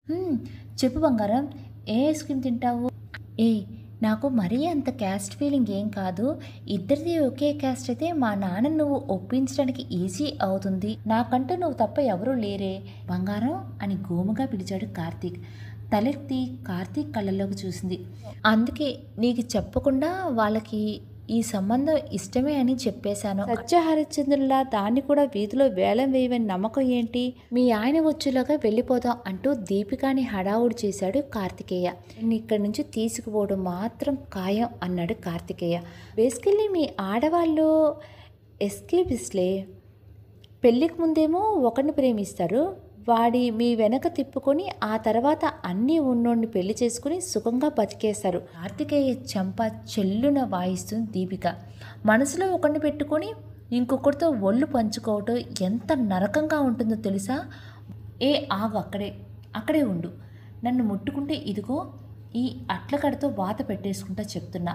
హ్మ్. చెప్పు బంగారం. ఏ ఐస్ క్రీమ్ తింటావు? ఏయ్! నాకు మరీ అంత క్యాస్ట్ ఫీలింగ్ ఏం కాదు. ఇద్దరిది ఒకే క్యాస్ట్ అయితే మా నాన్నని నువ్వు ఒప్పించడానికి ఈజీ అవుతుంది. నాకంటూ నువ్వు తప్ప ఎవరూ లేరే. బంగారం అని గోముగా పిలిచాడు కార్తీక్. తలెత్తి కార్తీక్ కళ్ళల్లోకి చూసింది. అందుకే నీకు చెప్పకుండా వాళ్ళకి ఈ సంబంధం ఇష్టమే అని చెప్పేశాను. సత్య హరిశ్చంద్రులా దాన్ని కూడా వీధిలో వేలం వేయమని నమ్మకం ఏంటి? మీ ఆయన వచ్చేలాగా వెళ్ళిపోదాం అంటూ దీపికాని హడావుడి చేశాడు కార్తికేయ. నిన్ను ఇక్కడి నుంచి తీసుకుపోవడం మాత్రం ఖాయం అన్నాడు కార్తికేయ. బేసికల్లీ మీ ఆడవాళ్ళు ఎస్కేపిస్ట్లే. పెళ్ళికి ముందేమో ఒకరిని ప్రేమిస్తారు. వాడి మీ వెనక తిప్పుకొని ఆ తర్వాత అన్నీ ఉన్నోడిని పెళ్లి చేసుకుని సుఖంగా బతికేస్తారు. కార్తికేయ చెంప చెల్లున వాయిస్తుంది దీపిక. మనసులో ఒకరిని పెట్టుకొని ఇంకొకరితో ఒళ్ళు పంచుకోవటం ఎంత నరకంగా ఉంటుందో తెలుసా? ఆగు, అక్కడే ఉండు. నన్ను ముట్టుకుంటే ఇదిగో ఈ అట్లకడతో వాత పెట్టేసుకుంటా చెప్తున్నా.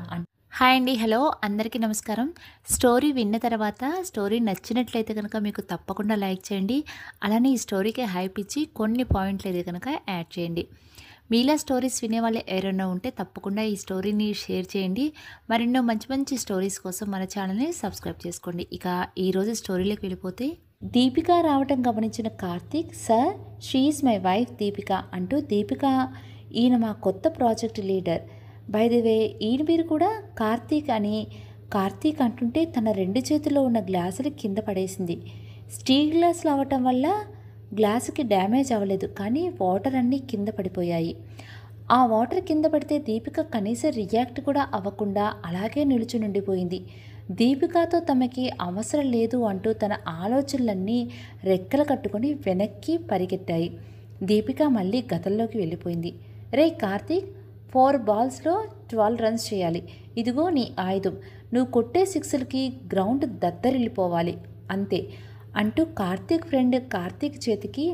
హాయ్ అండి, హలో, అందరికీ నమస్కారం. స్టోరీ విన్న తర్వాత స్టోరీ నచ్చినట్లయితే కనుక మీకు తప్పకుండా లైక్ చేయండి. అలానే ఈ స్టోరీకి హైప్ ఇచ్చి కొన్ని పాయింట్లు అయితే కనుక యాడ్ చేయండి. మీలా స్టోరీస్ వినేవాళ్ళు ఎవరైనా ఉంటే తప్పకుండా ఈ స్టోరీని షేర్ చేయండి. మరెన్నో మంచి మంచి స్టోరీస్ కోసం మన ఛానల్ని సబ్స్క్రైబ్ చేసుకోండి. ఇక ఈరోజు స్టోరీలోకి వెళ్ళిపోతే, దీపిక రావటం గమనించిన Karthik, sir she is my wife Deepika అంటూ, దీపిక ఈయన మా కొత్త project leader. By the way ఈయన పేరు కూడా కార్తీక్ అని. కార్తీక్ అంటుంటే తన రెండు చేతుల్లో ఉన్న గ్లాసులు కింద పడేసింది. స్టీల్ గ్లాసులు అవ్వటం వల్ల గ్లాసుకి డ్యామేజ్ అవ్వలేదు, కానీ వాటర్ అన్నీ కింద పడిపోయాయి. ఆ వాటర్ కింద పడితే దీపిక కనీసం రియాక్ట్ కూడా అవ్వకుండా అలాగే నిలుచుని ఉండిపోయింది. దీపికతో తమకి అవసరం లేదు అంటూ తన ఆలోచనలన్నీ రెక్కలు కట్టుకొని వెనక్కి పరిగెత్తాయి. దీపిక మళ్ళీ గతంలోకి వెళ్ళిపోయింది. రే కార్తీక్, 4 బాల్స్లో 12 రన్స్ చేయాలి. ఇదిగో నీ ఆయుధం. నువ్వు కొట్టే సిక్స్లకి గ్రౌండ్ దద్దరిల్లిపోవాలి అంతే అంటూ కార్తీక్ ఫ్రెండ్ కార్తీక్ చేతికి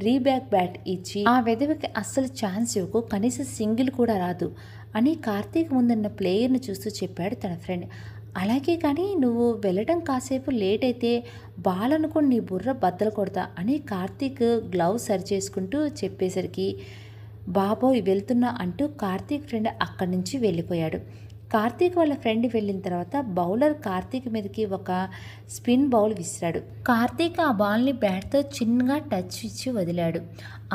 రీబ్యాక్ బ్యాట్ ఇచ్చి, ఆ వెదవికి అస్సలు ఛాన్స్ ఇవ్వకు, కనీసం సింగిల్ కూడా రాదు అని కార్తీక్ ముందున్న ప్లేయర్ని చూస్తూ చెప్పాడు తన ఫ్రెండ్. అలాగే, కానీ నువ్వు వెళ్ళటం కాసేపు లేట్ అయితే బాల్ అనుకుని నీ బుర్ర బద్దలు కొడతా అని కార్తీక్ గ్లౌజ్ సరి చేసుకుంటూ చెప్పేసరికి, బాబోయ్ వెళ్తున్నా అంటూ కార్తీక్ ఫ్రెండ్ అక్కడి నుంచి వెళ్ళిపోయాడు. కార్తీక్ వాళ్ళ ఫ్రెండ్ వెళ్ళిన తర్వాత బౌలర్ కార్తీక్ మీదకి ఒక స్పిన్ బౌల్ విసిరాడు. కార్తీక్ ఆ బాల్ని బ్యాట్తో చిన్నగా టచ్ ఇచ్చి వదిలాడు.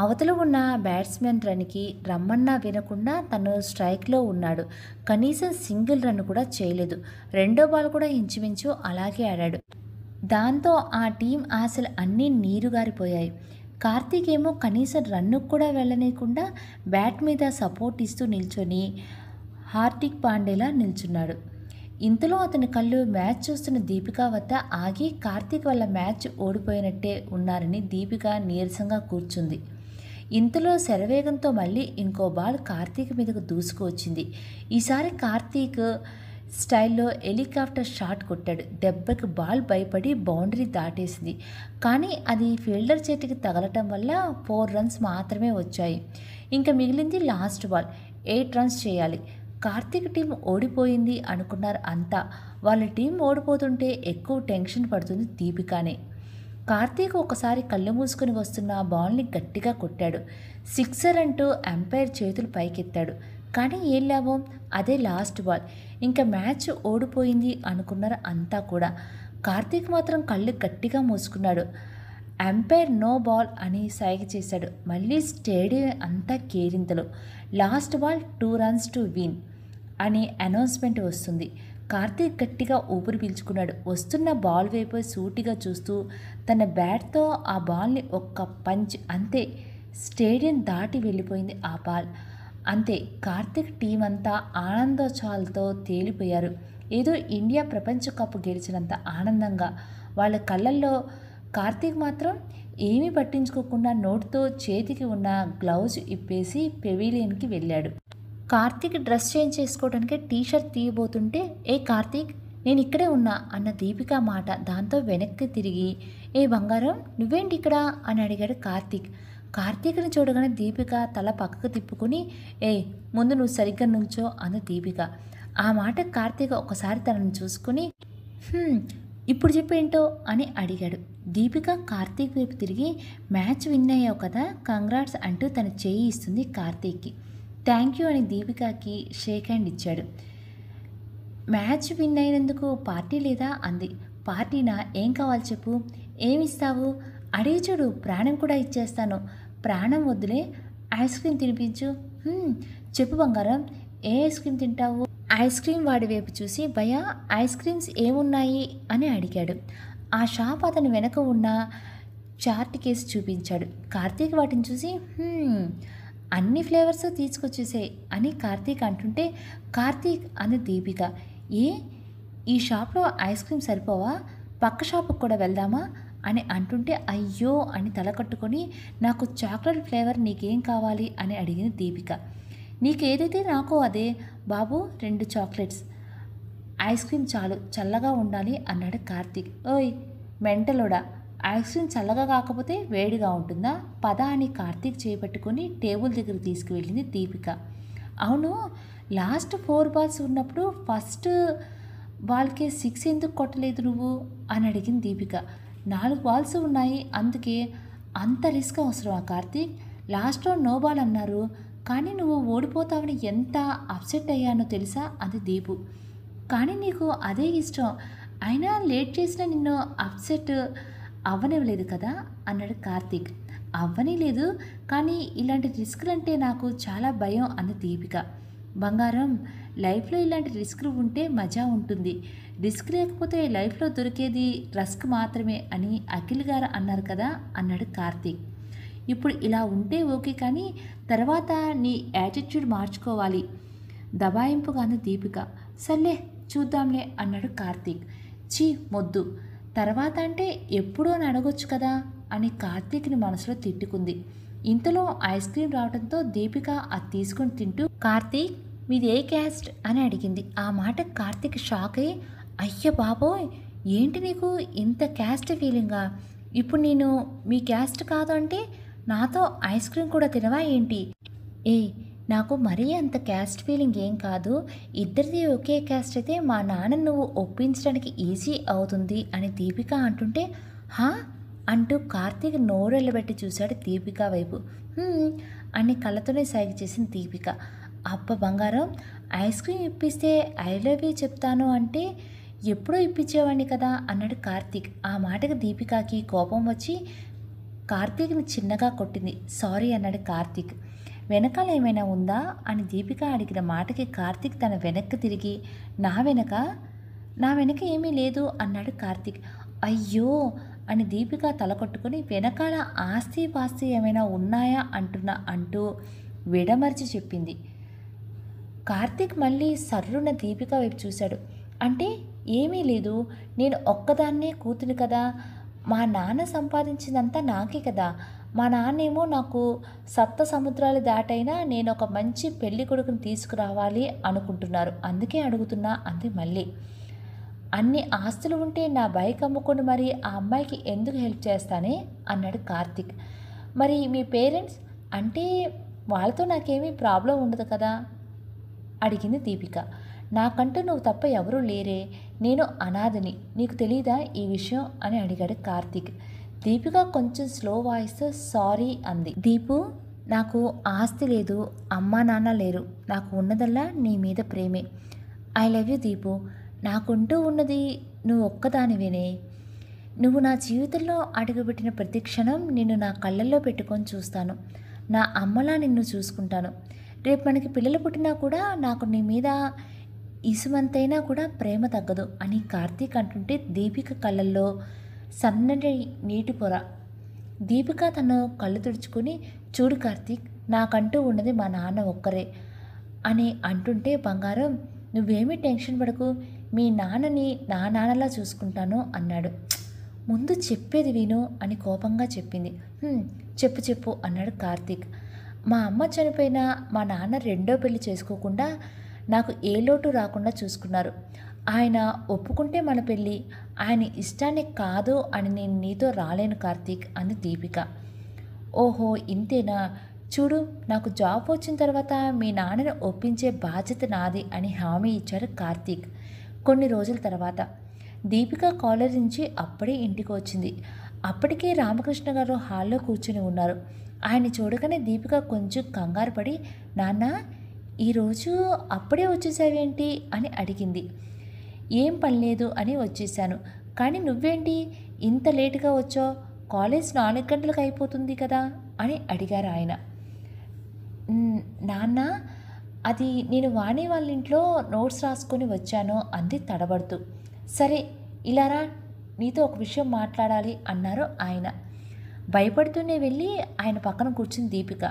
అవతల ఉన్న బ్యాట్స్మెన్ రన్కి రమ్మన్నా వినకుండా తను స్ట్రైక్లో ఉన్నాడు. కనీసం సింగిల్ రన్ కూడా చేయలేదు. రెండో బాల్ కూడా ఇంచుమించు అలాగే ఆడాడు. దాంతో ఆ టీం ఆశలు అన్నీ నీరుగారిపోయాయి. కార్తీక్ ఏమో కనీసం రన్నుకు కూడా వెళ్ళనీయకుండా బ్యాట్ మీద సపోర్ట్ ఇస్తూ నిల్చొని హార్దిక్ పాండేలా నిల్చున్నాడు. ఇంతలో అతని కళ్ళు మ్యాచ్ చూస్తున్న దీపిక వద్ద ఆగి, కార్తీక్ వల్ల మ్యాచ్ ఓడిపోయినట్టే ఉన్నారని దీపిక నీరసంగా కూర్చుంది. ఇంతలో శరవేగంతో మళ్ళీ ఇంకో బాల్ కార్తీక్ మీదకు దూసుకువచ్చింది. ఈసారి కార్తీక్ స్టైల్లో హెలికాప్టర్ షాట్ కొట్టాడు. దెబ్బకి బాల్ భయపడి బౌండరీ దాటేసింది. కానీ అది ఫీల్డర్ చేతికి తగలటం వల్ల 4 రన్స్ మాత్రమే వచ్చాయి. ఇంకా మిగిలింది లాస్ట్ బాల్. 8 రన్స్ చేయాలి. కార్తీక్ టీం ఓడిపోయింది అనుకున్నారు అంతా. వాళ్ళ టీం ఓడిపోతుంటే ఎక్కువ టెన్షన్ పడుతుంది దీపికానే. కార్తీక్ ఒకసారి కళ్ళు మూసుకుని వస్తున్న ఆ బాల్ని గట్టిగా కొట్టాడు. సిక్సర్ అంటూ అంపైర్ చేతులు పైకెత్తాడు. కానీ ఏం లాభం, అదే లాస్ట్ బాల్. ఇంకా మ్యాచ్ ఓడిపోయింది అనుకున్నారు అంతా కూడా. కార్తీక్ మాత్రం కళ్ళు గట్టిగా మూసుకున్నాడు. అంపైర్ నో బాల్ అని సైగ చేశాడు. మళ్ళీ స్టేడియం అంతా కేరింతలు. Last ball 2 runs to win అని అనౌన్స్మెంట్ వస్తుంది. కార్తీక్ గట్టిగా ఊపిరి పీల్చుకున్నాడు. వస్తున్న బాల్ వైపు సూటిగా చూస్తూ తన బ్యాట్తో ఆ బాల్ని ఒక్క పంచ్, అంతే. స్టేడియం దాటి వెళ్ళిపోయింది ఆ బాల్. అంతే, కార్తీక్ టీం అంతా ఆనందోత్సవాలతో తేలిపోయారు. ఏదో ఇండియా ప్రపంచ కప్ గెలిచినంత ఆనందంగా వాళ్ళ కళ్ళల్లో. కార్తీక్ మాత్రం ఏమీ పట్టించుకోకుండా నోటితో చేతికి ఉన్న గ్లౌజ్ ఇప్పేసి పెవిలియన్కి వెళ్ళాడు. కార్తీక్ డ్రెస్ చేంజ్ చేసుకోవడానికి టీషర్ట్ తీయబోతుంటే, కార్తీక్, నేను ఇక్కడే ఉన్నా అన్న దీపిక మాట. దాంతో వెనక్కి తిరిగి, బంగారం, నువ్వేంటి ఇక్కడ అని అడిగాడు కార్తీక్. కార్తీక్ని చూడగానే దీపిక తల పక్కకు తిప్పుకుని, ముందు నువ్వు సరిగ్గా నుంచో అంది దీపిక. ఆ మాట కార్తీక్ ఒకసారి తనని చూసుకుని, ఇప్పుడు చెప్పేంటో అని అడిగాడు. దీపిక కార్తీక్ వైపు తిరిగి మ్యాచ్ విన్ అయ్యావు కదా, కంగ్రాట్స్ అంటూ తన చేయి ఇస్తుంది కార్తీక్కి. థ్యాంక్ యూ అని దీపికకి షేక్ హ్యాండ్ ఇచ్చాడు. మ్యాచ్ విన్ అయినందుకు పార్టీ లేదా అంది. పార్టీనా? ఏం కావాలి చెప్పు, ఏమిస్తావు? అడిగి చూడు, ప్రాణం కూడా ఇచ్చేస్తాను. ప్రాణం వద్దులే, ఐస్ క్రీమ్ తినిపించు. చెప్పు బంగారం, ఏ ఐస్ క్రీమ్ తింటావు? ఐస్ క్రీమ్ వాడి వైపు చూసి భయ్యా ఐస్ క్రీమ్స్ ఏమున్నాయి అని అడిగాడు. ఆ షాప్ అతని వెనక ఉన్న చార్ట్ కేసు చూపించాడు. కార్తీక్ వాటిని చూసి అన్ని ఫ్లేవర్స్ తీసుకొచ్చేసాయి అని కార్తీక్ అంటుంటే, కార్తీక్ అని దీపిక, ఏ ఈ షాప్లో ఐస్ క్రీమ్ సరిపోవా, పక్క షాపుకి కూడా వెళ్దామా అని అంటుంటే, అయ్యో అని తల కట్టుకొని, నాకు చాక్లెట్ ఫ్లేవర్ నీకేం కావాలి అని అడిగింది దీపిక. నీకేదైతే నాకు అదే బాబు, 2 చాక్లెట్స్, ఐస్ క్రీమ్ చాలు, చల్లగా ఉండాలి అన్నాడు కార్తీక్. ఓయ్ మెంటలోడా, ఐస్ క్రీమ్ చల్లగా కాకపోతే వేడిగా ఉంటుందా, పద అని కార్తీక్ చేపట్టుకొని టేబుల్ దగ్గర తీసుకువెళ్ళింది దీపిక. అవును, లాస్ట్ 4 బాల్స్ ఉన్నప్పుడు ఫస్ట్ బాల్కే 6 ఎందుకు కొట్టలేదు నువ్వు అని అడిగింది దీపిక. 4 బాల్స్ ఉన్నాయి, అందుకే. అంత రిస్క్ అవసరమా కార్తీక్? లాస్ట్లో నో బాల్ అన్నారు, కానీ నువ్వు ఓడిపోతావని ఎంత అప్సెట్ అయ్యానో తెలుసా అంది దీపు. కానీ నీకు అదే ఇష్టం, అయినా లేట్ చేసిన నిన్ను అప్సెట్ అవ్వనివ్వలేదు కదా అన్నాడు కార్తీక్. అవ్వని లేదు, కానీ ఇలాంటి రిస్కులంటే నాకు చాలా భయం అంది దీపిక. బంగారం, లైఫ్లో ఇలాంటి రిస్కులు ఉంటే మజా ఉంటుంది, రిస్క్ లేకపోతే లైఫ్లో దొరికేది రస్క్ మాత్రమే అని అఖిల్ గారు అన్నారు కదా అన్నాడు కార్తీక్. ఇప్పుడు ఇలా ఉంటే ఓకే, కానీ తర్వాత నీ యాటిట్యూడ్ మార్చుకోవాలి దబాయింపుగా అంది దీపిక. సర్లే చూద్దాంలే అన్నాడు కార్తీక్. చీ మొద్దు, తర్వాత అంటే ఎప్పుడూ అని అడగొచ్చు కదా అని కార్తీక్ని మనసులో తిట్టుకుంది. ఇంతలో ఐస్ క్రీమ్ రావడంతో దీపిక అది తీసుకుని తింటూ, కార్తీక్ మీది ఏ క్యాస్ట్ అని అడిగింది. ఆ మాట కార్తీక్ షాక్ అయ్యి, అయ్య బాబోయ్ ఏంటి నీకు ఇంత క్యాస్ట్ ఫీలింగా, ఇప్పుడు నేను మీ క్యాస్ట్ కాదు అంటే నాతో ఐస్ క్రీమ్ కూడా తినవా ఏంటి? ఏ నాకు మరీ అంత క్యాస్ట్ ఫీలింగ్ ఏం కాదు, ఇద్దరిది ఒకే క్యాస్ట్ అయితే మా నాన్న నువ్వు ఒప్పించడానికి ఈజీ అవుతుంది అని దీపిక అంటుంటే, హా అంటూ కార్తీక్ నోరెళ్ళబెట్టి చూశాడు దీపిక వైపు. అని కళ్ళతోనే సైగ చేసింది దీపిక. అబ్బ బంగారం, ఐస్ క్రీమ్ ఇప్పిస్తే ఐ లవ్ యూ చెప్తాను అంటే ఎప్పుడో ఇప్పించేవాడిని కదా అన్నాడు కార్తీక్. ఆ మాటకు దీపికకి కోపం వచ్చి కార్తీక్ని చిన్నగా కొట్టింది. సారీ అన్నాడు కార్తీక్. వెనకాల ఏమైనా ఉందా అని దీపిక అడిగిన మాటకి కార్తీక్ తన వెనక్కి తిరిగి, నా వెనక ఏమీ లేదు అన్నాడు కార్తీక్. అయ్యో అని దీపిక తల కొట్టుకొని, వెనకాల ఆస్తి పాస్తి ఏమైనా ఉన్నాయా అంటూ విడమర్చి చెప్పింది. కార్తీక్ మళ్ళీ సర్రున దీపిక వైపు చూశాడు. అంటే ఏమీ లేదు, నేను ఒక్కదాన్నే కూతురు కదా, మా నాన్న సంపాదించిందంతా నాకే కదా, మా నాన్నేమో నాకు సప్త సముద్రాలు దాటైనా నేను ఒక మంచి పెళ్లి కొడుకుని తీసుకురావాలి అనుకుంటున్నారు, అందుకే అడుగుతున్నా అంది మళ్ళీ. అన్ని ఆస్తులు ఉంటే నా బైక్ అమ్ముకొని మరి ఆ అమ్మాయికి ఎందుకు హెల్ప్ చేస్తానే అన్నాడు కార్తీక్. మరి మీ పేరెంట్స్ అంటే వాళ్ళతో నాకేమీ ప్రాబ్లం ఉండదు కదా అడిగింది దీపిక. నాకంటూ నువ్వు తప్ప ఎవరూ లేరే, నేను అనాథని, నీకు తెలీదా ఈ విషయం అని అడిగాడు కార్తీక్. దీపిక కొంచెం స్లో వాయిస్తో సారీ అంది. దీపు, నాకు ఆస్తి లేదు, అమ్మా నాన్న లేరు, నాకు ఉన్నదల్లా నీ మీద ప్రేమే. ఐ లవ్ యూ దీపు, నాకుంటూ ఉన్నది నువ్వు ఒక్కదానివేనే. నువ్వు నా జీవితంలో అడుగుపెట్టిన ప్రతి క్షణం నిన్ను నా కళ్ళల్లో పెట్టుకొని చూస్తాను, నా అమ్మలా నిన్ను చూసుకుంటాను. రేపు మనకి పిల్లలు పుట్టినా కూడా నాకు నీ మీద ఇసుమంతైనా కూడా ప్రేమ తగ్గదు అని కార్తీక్ అంటుంటే దీపిక కళ్ళల్లో సన్నటి నీటి పొర. దీపిక తను కళ్ళు తుడుచుకొని, చూడు కార్తీక్, నాకంటూ ఉన్నది మా నాన్న ఒక్కరే అని అంటుంటే, బంగారం నువ్వేమీ టెన్షన్ పడకు, మీ నాన్నని నా నాన్నలా చూసుకుంటాను అన్నాడు. ముందు చెప్పేది విను అని కోపంగా చెప్పింది. చెప్పు అన్నాడు కార్తీక్. మా అమ్మ చనిపోయినా మా నాన్న రెండో పెళ్లి చేసుకోకుండా నాకు ఏ లోటు రాకుండా చూసుకున్నారు. ఆయన ఒప్పుకుంటే మన పెళ్ళి, ఆయన ఇష్టాన్ని కాదు అని నేను నీతో రాలేను కార్తీక్ అంది దీపిక. ఓహో ఇంతేనా, చూడు నాకు జాబ్ వచ్చిన తర్వాత మీ నాన్నని ఒప్పించే బాధ్యత నాది అని హామీ ఇచ్చాడు కార్తీక్. కొన్ని రోజుల తర్వాత దీపిక కాలేజ్ నుంచి అప్పుడే ఇంటికి వచ్చింది. అప్పటికే రామకృష్ణ గారు హాల్లో కూర్చుని ఉన్నారు. ఆయన్ని చూడగానే దీపిక కొంచెం కంగారు పడి, నాన్న ఈరోజు అప్పుడే వచ్చేసావేంటి అని అడిగింది. ఏం పని లేదు అని వచ్చేసాను. కానీ నువ్వేంటి ఇంత లేటుగా వచ్చావు? కాలేజ్ 4 గంటలకు అయిపోతుంది కదా అని అడిగారు ఆయన. నాన్న అది నేను వాణి వాళ్ళ ఇంట్లో నోట్స్ రాసుకొని వచ్చాను అంది తడబడుతూ. సరే ఇలా రా, నీతో ఒక విషయం మాట్లాడాలి అన్నారు ఆయన. భయపడుతూనే వెళ్ళి ఆయన పక్కన కూర్చుని దీపిక.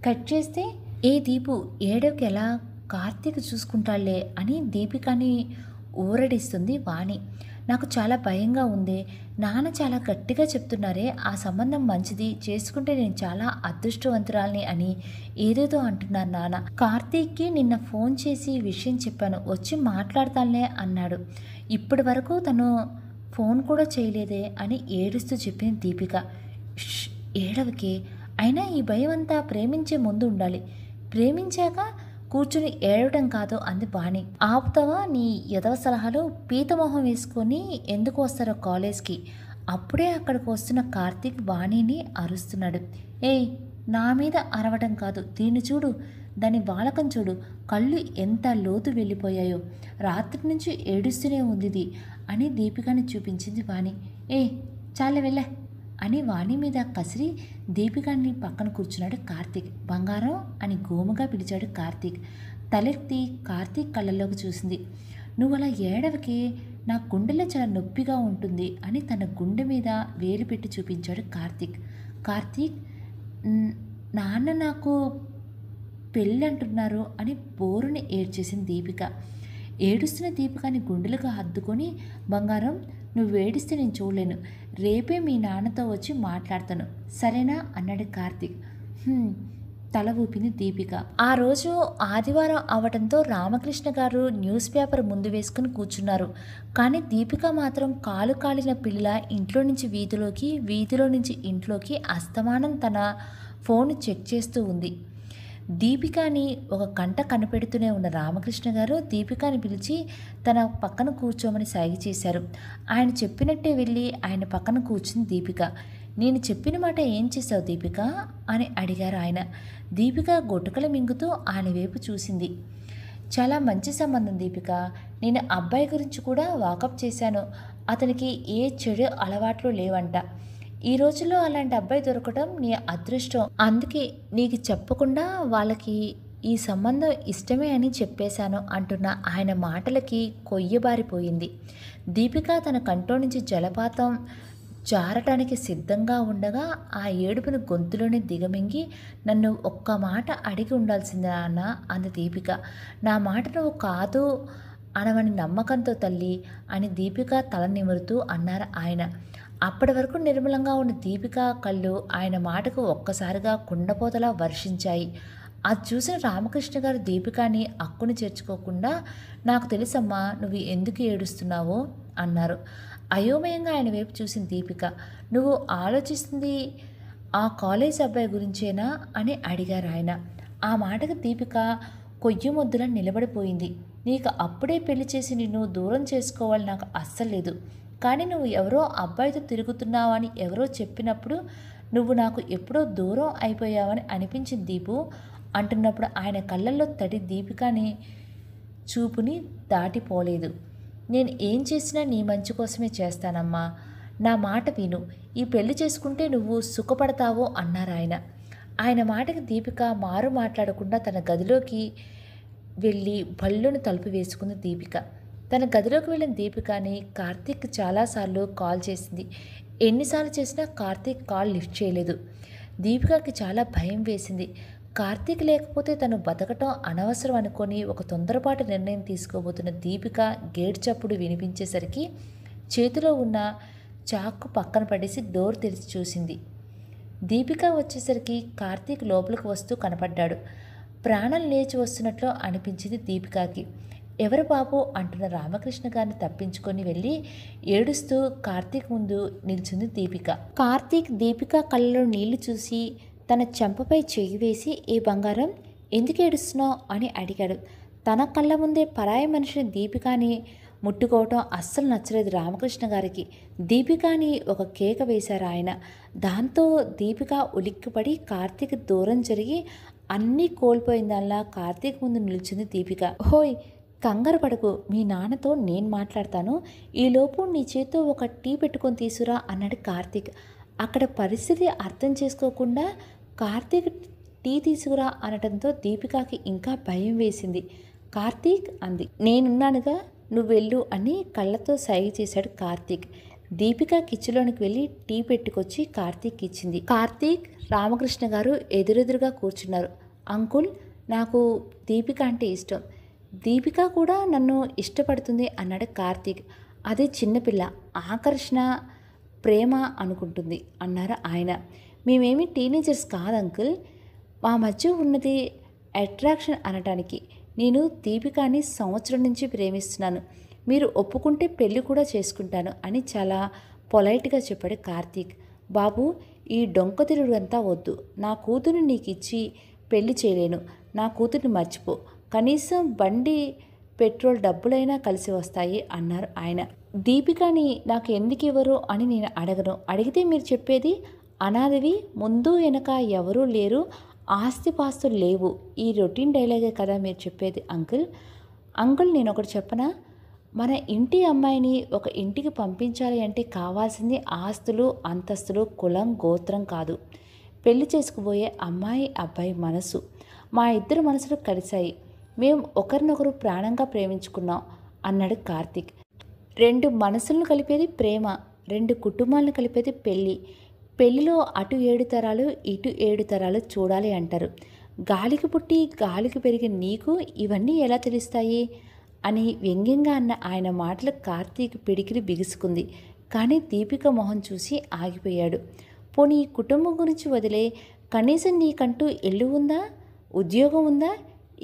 కట్ చేస్తే, ఏ దీపు ఏడవకి ఎలా, కార్తీక్ చూసుకుంటాళ్లే అని దీపికని ఊరడిస్తుంది వాణి. నాకు చాలా భయంగా ఉంది. నాన్న చాలా గట్టిగా చెప్తున్నారే ఆ సంబంధం మంచిది, చేసుకుంటే నేను చాలా అదృష్టవంతురాల్ని అని ఏదేదో అంటున్నారు నాన్న. కార్తీక్కి నిన్న ఫోన్ చేసి విషయం చెప్పాను, వచ్చి మాట్లాడతానులే అన్నాడు. ఇప్పటి వరకు తను ఫోన్ కూడా చేయలేదే అని ఏడుస్తూ చెప్పింది దీపిక. ఏడవకే, అయినా ఈ భయం అంతా ప్రేమించే ముందు ఉండాలి, ప్రేమించాక కూర్చుని ఏడవడం కాదు అంది వాణి. ఆపుతావా నీ ఎదవ సలహాలు? పీతమొహం వేసుకొని ఎందుకు వస్తారో కాలేజ్కి? అప్పుడే అక్కడికి వస్తున్న కార్తీక్ వాణిని అరుస్తున్నాడు. ఏయ్, నా మీద అరవటం కాదు, దీన్ని చూడు, దాని వాలకం చూడు, కళ్ళు ఎంత లోతు వెళ్ళిపోయాయో, రాత్రి నుంచి ఏడుస్తూనే ఉంది అని దీపికని చూపించింది వాణి. ఏ చాలే వెళ్ళా అని వాణి మీద కసిరి దీపికాని పక్కన కూర్చున్నాడు కార్తీక్. బంగారం అని గోముగా పిలిచాడు కార్తీక్. తలెత్తి కార్తీక్ కళ్ళల్లోకి చూసింది. నువ్వు అలా ఏడవకి, నా గుండెలో చాలా నొప్పిగా ఉంటుంది అని తన గుండె మీద వేలు పెట్టి చూపించాడు కార్తీక్. కార్తీక్, నాన్న నాకు పెళ్ళి అంటున్నారు అని బోరుని ఏడ్చేసింది దీపిక. ఏడుస్తున్న దీపికాని గుండెలకు హద్దుకొని, బంగారం నువ్వు ఏడిస్తే నేను చూడలేను, రేపే మీ నాన్నతో వచ్చి మాట్లాడతాను సరేనా అన్నాడు కార్తీక్. తల ఊపింది దీపిక. ఆ రోజు ఆదివారం అవడంతో రామకృష్ణ గారు న్యూస్ పేపర్ ముందు వేసుకుని కూర్చున్నారు. కానీ దీపిక మాత్రం కాలు కాలిన పిల్ల ఇంట్లో నుంచి వీధిలోకి, వీధిలో నుంచి ఇంట్లోకి అస్తమానం తన ఫోన్ చెక్ చేస్తూ ఉంది. దీపికాని ఒక కంట కనిపెడుతూనే ఉన్న రామకృష్ణ గారు దీపికాని పిలిచి తన పక్కన కూర్చోమని సైగ చేశారు. ఆయన చెప్పినట్టే వెళ్ళి ఆయన పక్కన కూర్చుని దీపిక. నేను చెప్పిన మాట ఏం చేశావు దీపిక అని అడిగారు ఆయన. దీపిక గొట్టుకలు మింగుతూ ఆయన వైపు చూసింది. చాలా మంచి సంబంధం దీపిక, నేను అబ్బాయి గురించి కూడా వాకప్ చేశాను, అతనికి ఏ చెడు అలవాట్లు లేవంట. ఈ రోజుల్లో అలాంటి అబ్బాయి దొరకడం నీ అదృష్టం, అందుకే నీకు చెప్పకుండా వాళ్ళకి ఈ సంబంధం ఇష్టమే అని చెప్పేశాను అంటున్న ఆయన మాటలకి కొయ్యబారిపోయింది. దీపిక తన కంట్లో నుంచి జలపాతం జారటానికి సిద్ధంగా ఉండగా ఆ ఏడుపును గొంతులోనే దిగమింగి, నన్ను ఒక్క మాట అడిగి ఉండాల్సిందే నాన్న అంది దీపిక. నా మాట నువ్వు కాదు అనవని నమ్మకంతో తల్లి అని దీపిక తల నిమురుతూ అన్నారు ఆయన. అప్పటి వరకు నిర్మలంగా ఉన్న దీపిక కళ్ళు ఆయన మాటకు ఒక్కసారిగా కుండపోతలా వర్షించాయి. అది చూసిన రామకృష్ణ గారు దీపికాని అక్కును చేర్చుకోకుండా, నాకు తెలుసమ్మా నువ్వు ఎందుకు ఏడుస్తున్నావో అన్నారు. అయోమయంగా ఆయన వైపు చూసిన దీపిక. నువ్వు ఆలోచిస్తుంది ఆ కాలేజ్ అబ్బాయి గురించేనా అని అడిగారు ఆయన. ఆ మాటకు దీపిక కొయ్యి ముద్దులా నిలబడిపోయింది. నీకు అప్పుడే పెళ్లి చేసి నిన్ను దూరం చేసుకోవాలి నాకు అస్సలు లేదు, కానీ నువ్వు ఎవరో అబ్బాయితో తిరుగుతున్నావని ఎవరో చెప్పినప్పుడు నువ్వు నాకు ఎప్పుడో దూరం అయిపోయావని అనిపించింది దీపు అంటున్నప్పుడు ఆయన కళ్ళల్లో తడి దీపికాని చూపుని దాటిపోలేదు. నేను ఏం చేసినా నీ మంచి కోసమే చేస్తానమ్మా, నా మాట విను, ఈ పెళ్లి చేసుకుంటే నువ్వు సుఖపడతావో అన్నారు ఆయన. ఆయన మాటకి దీపిక మారు మాట్లాడకుండా తన గదిలోకి వెళ్ళి బల్లును తలుపు వేసుకుంది దీపిక. తన గదిలోకి వెళ్ళిన దీపికాని కార్తీక్ చాలాసార్లు కాల్ చేసింది. ఎన్నిసార్లు చేసినా కార్తీక్ కాల్ లిఫ్ట్ చేయలేదు. దీపికకి చాలా భయం వేసింది. కార్తీక్ లేకపోతే తను బతకటం అనవసరం అనుకొని ఒక తొందరపాటు నిర్ణయం తీసుకోబోతున్న దీపిక గేట్ చప్పుడు వినిపించేసరికి చేతిలో ఉన్న చాకు పక్కన పడేసి డోర్ తెరిచి చూసింది. దీపిక వచ్చేసరికి కార్తీక్ లోపలికి వస్తూ కనపడ్డాడు. ప్రాణం లేచి వస్తున్నట్లు అనిపించింది దీపికకి. ఎవరు బాబు అంటున్న రామకృష్ణ గారిని తప్పించుకొని వెళ్ళి ఏడుస్తూ కార్తీక్ ముందు నిల్చుంది దీపిక. కార్తీక్ దీపిక కళ్ళలో నీళ్లు చూసి తన చెంపపై చెయ్యి వేసి, ఏ బంగారం ఎందుకు ఏడుస్తున్నావు అని అడిగాడు. తన కళ్ళ ముందే పరాయి మనిషిని దీపికాని ముట్టుకోవటం అస్సలు నచ్చలేదు రామకృష్ణ గారికి. దీపికని ఒక కేక వేశారు ఆయన. దాంతో దీపిక ఉలిక్కిపడి కార్తీక్ దూరం జరిగి అన్నీ కోల్పోయిందల్లా కార్తీక్ ముందు నిలిచింది దీపిక. హోయ్, కంగారు పడకు, మీ నాన్నతో నేను మాట్లాడతాను. ఈలోపు నీ చేత్తో ఒక టీ పెట్టుకొని తీసురా అన్నాడు కార్తీక్. అక్కడ పరిస్థితి అర్థం చేసుకోకుండా కార్తీక్ టీ తీసుకురా అనటంతో దీపికకి ఇంకా భయం వేసింది. కార్తీక్ అంది. నేనున్నానుగా, నువ్వు వెళ్ళు అని కళ్ళతో సైగ చేశాడు కార్తీక్. దీపిక కిచెన్లోనికి వెళ్ళి టీ పెట్టుకొచ్చి కార్తీక్ ఇచ్చింది. కార్తీక్, రామకృష్ణ గారు ఎదురెదురుగా కూర్చున్నారు. అంకుల్, నాకు దీపిక అంటే ఇష్టం. దీపిక కూడా నన్ను ఇష్టపడుతుంది అన్నాడు కార్తీక్. అది చిన్నపిల్ల, ఆకర్షణ, ప్రేమ అనుకుంటుంది అన్నారు ఆయన. మేమేమి టీనేజర్స్ కాదు అంకుల్, మా మధ్య ఉన్నది అట్రాక్షన్ అనటానికి. నేను దీపికాని సంవత్సరం నుంచి ప్రేమిస్తున్నాను. మీరు ఒప్పుకుంటే పెళ్ళి కూడా చేసుకుంటాను అని చాలా పొలైట్గా చెప్పాడు కార్తీక్. బాబు, ఈ డొంకతిరుడు అంతా వద్దు. నా కూతురు నీకు ఇచ్చి పెళ్లి చేయలేను. నా కూతుర్ని మర్చిపో. కనీసం బండి పెట్రోల్ డబ్బులైనా కలిసి వస్తాయి అన్నారు ఆయన. దీపికని నాకు ఎందుకు ఇవ్వరు అని నేను అడగను. అడిగితే మీరు చెప్పేది అనాథవి, ముందు వెనక ఎవరూ లేరు, ఆస్తిపాస్తులు లేవు. ఈ రొటీన్ డైలాగే కదా మీరు చెప్పేది అంకుల్. అంకుల్, నేను ఒకటి చెప్పనా? మన ఇంటి అమ్మాయిని ఒక ఇంటికి పంపించాలి అంటే కావాల్సింది ఆస్తులు, అంతస్తులు, కులం, గోత్రం కాదు. పెళ్లి చేసుకుపోయే అమ్మాయి అబ్బాయి మనసు. మా ఇద్దరు మనసులు కలిశాయి. మేము ఒకరినొకరు ప్రాణంగా ప్రేమించుకున్నాం అన్నాడు కార్తీక్. రెండు మనసులను కలిపేది ప్రేమ, రెండు కుటుంబాలను కలిపేది పెళ్ళి. పెళ్లిలో అటు 7 తరాలు ఇటు 7 తరాలు చూడాలి అంటారు. గాలికి పుట్టి గాలికి పెరిగిన నీకు ఇవన్నీ ఎలా తెలుస్తాయి అని వ్యంగ్యంగా అన్న ఆయన మాటలు కార్తీక్ పిడికిలి బిగుసుకుంది. కానీ దీపిక మొహం చూసి ఆగిపోయాడు. పోనీ కుటుంబం గురించి వదిలే, కనీసం నీకంటూ ఇల్లు ఉందా, ఉద్యోగం ఉందా,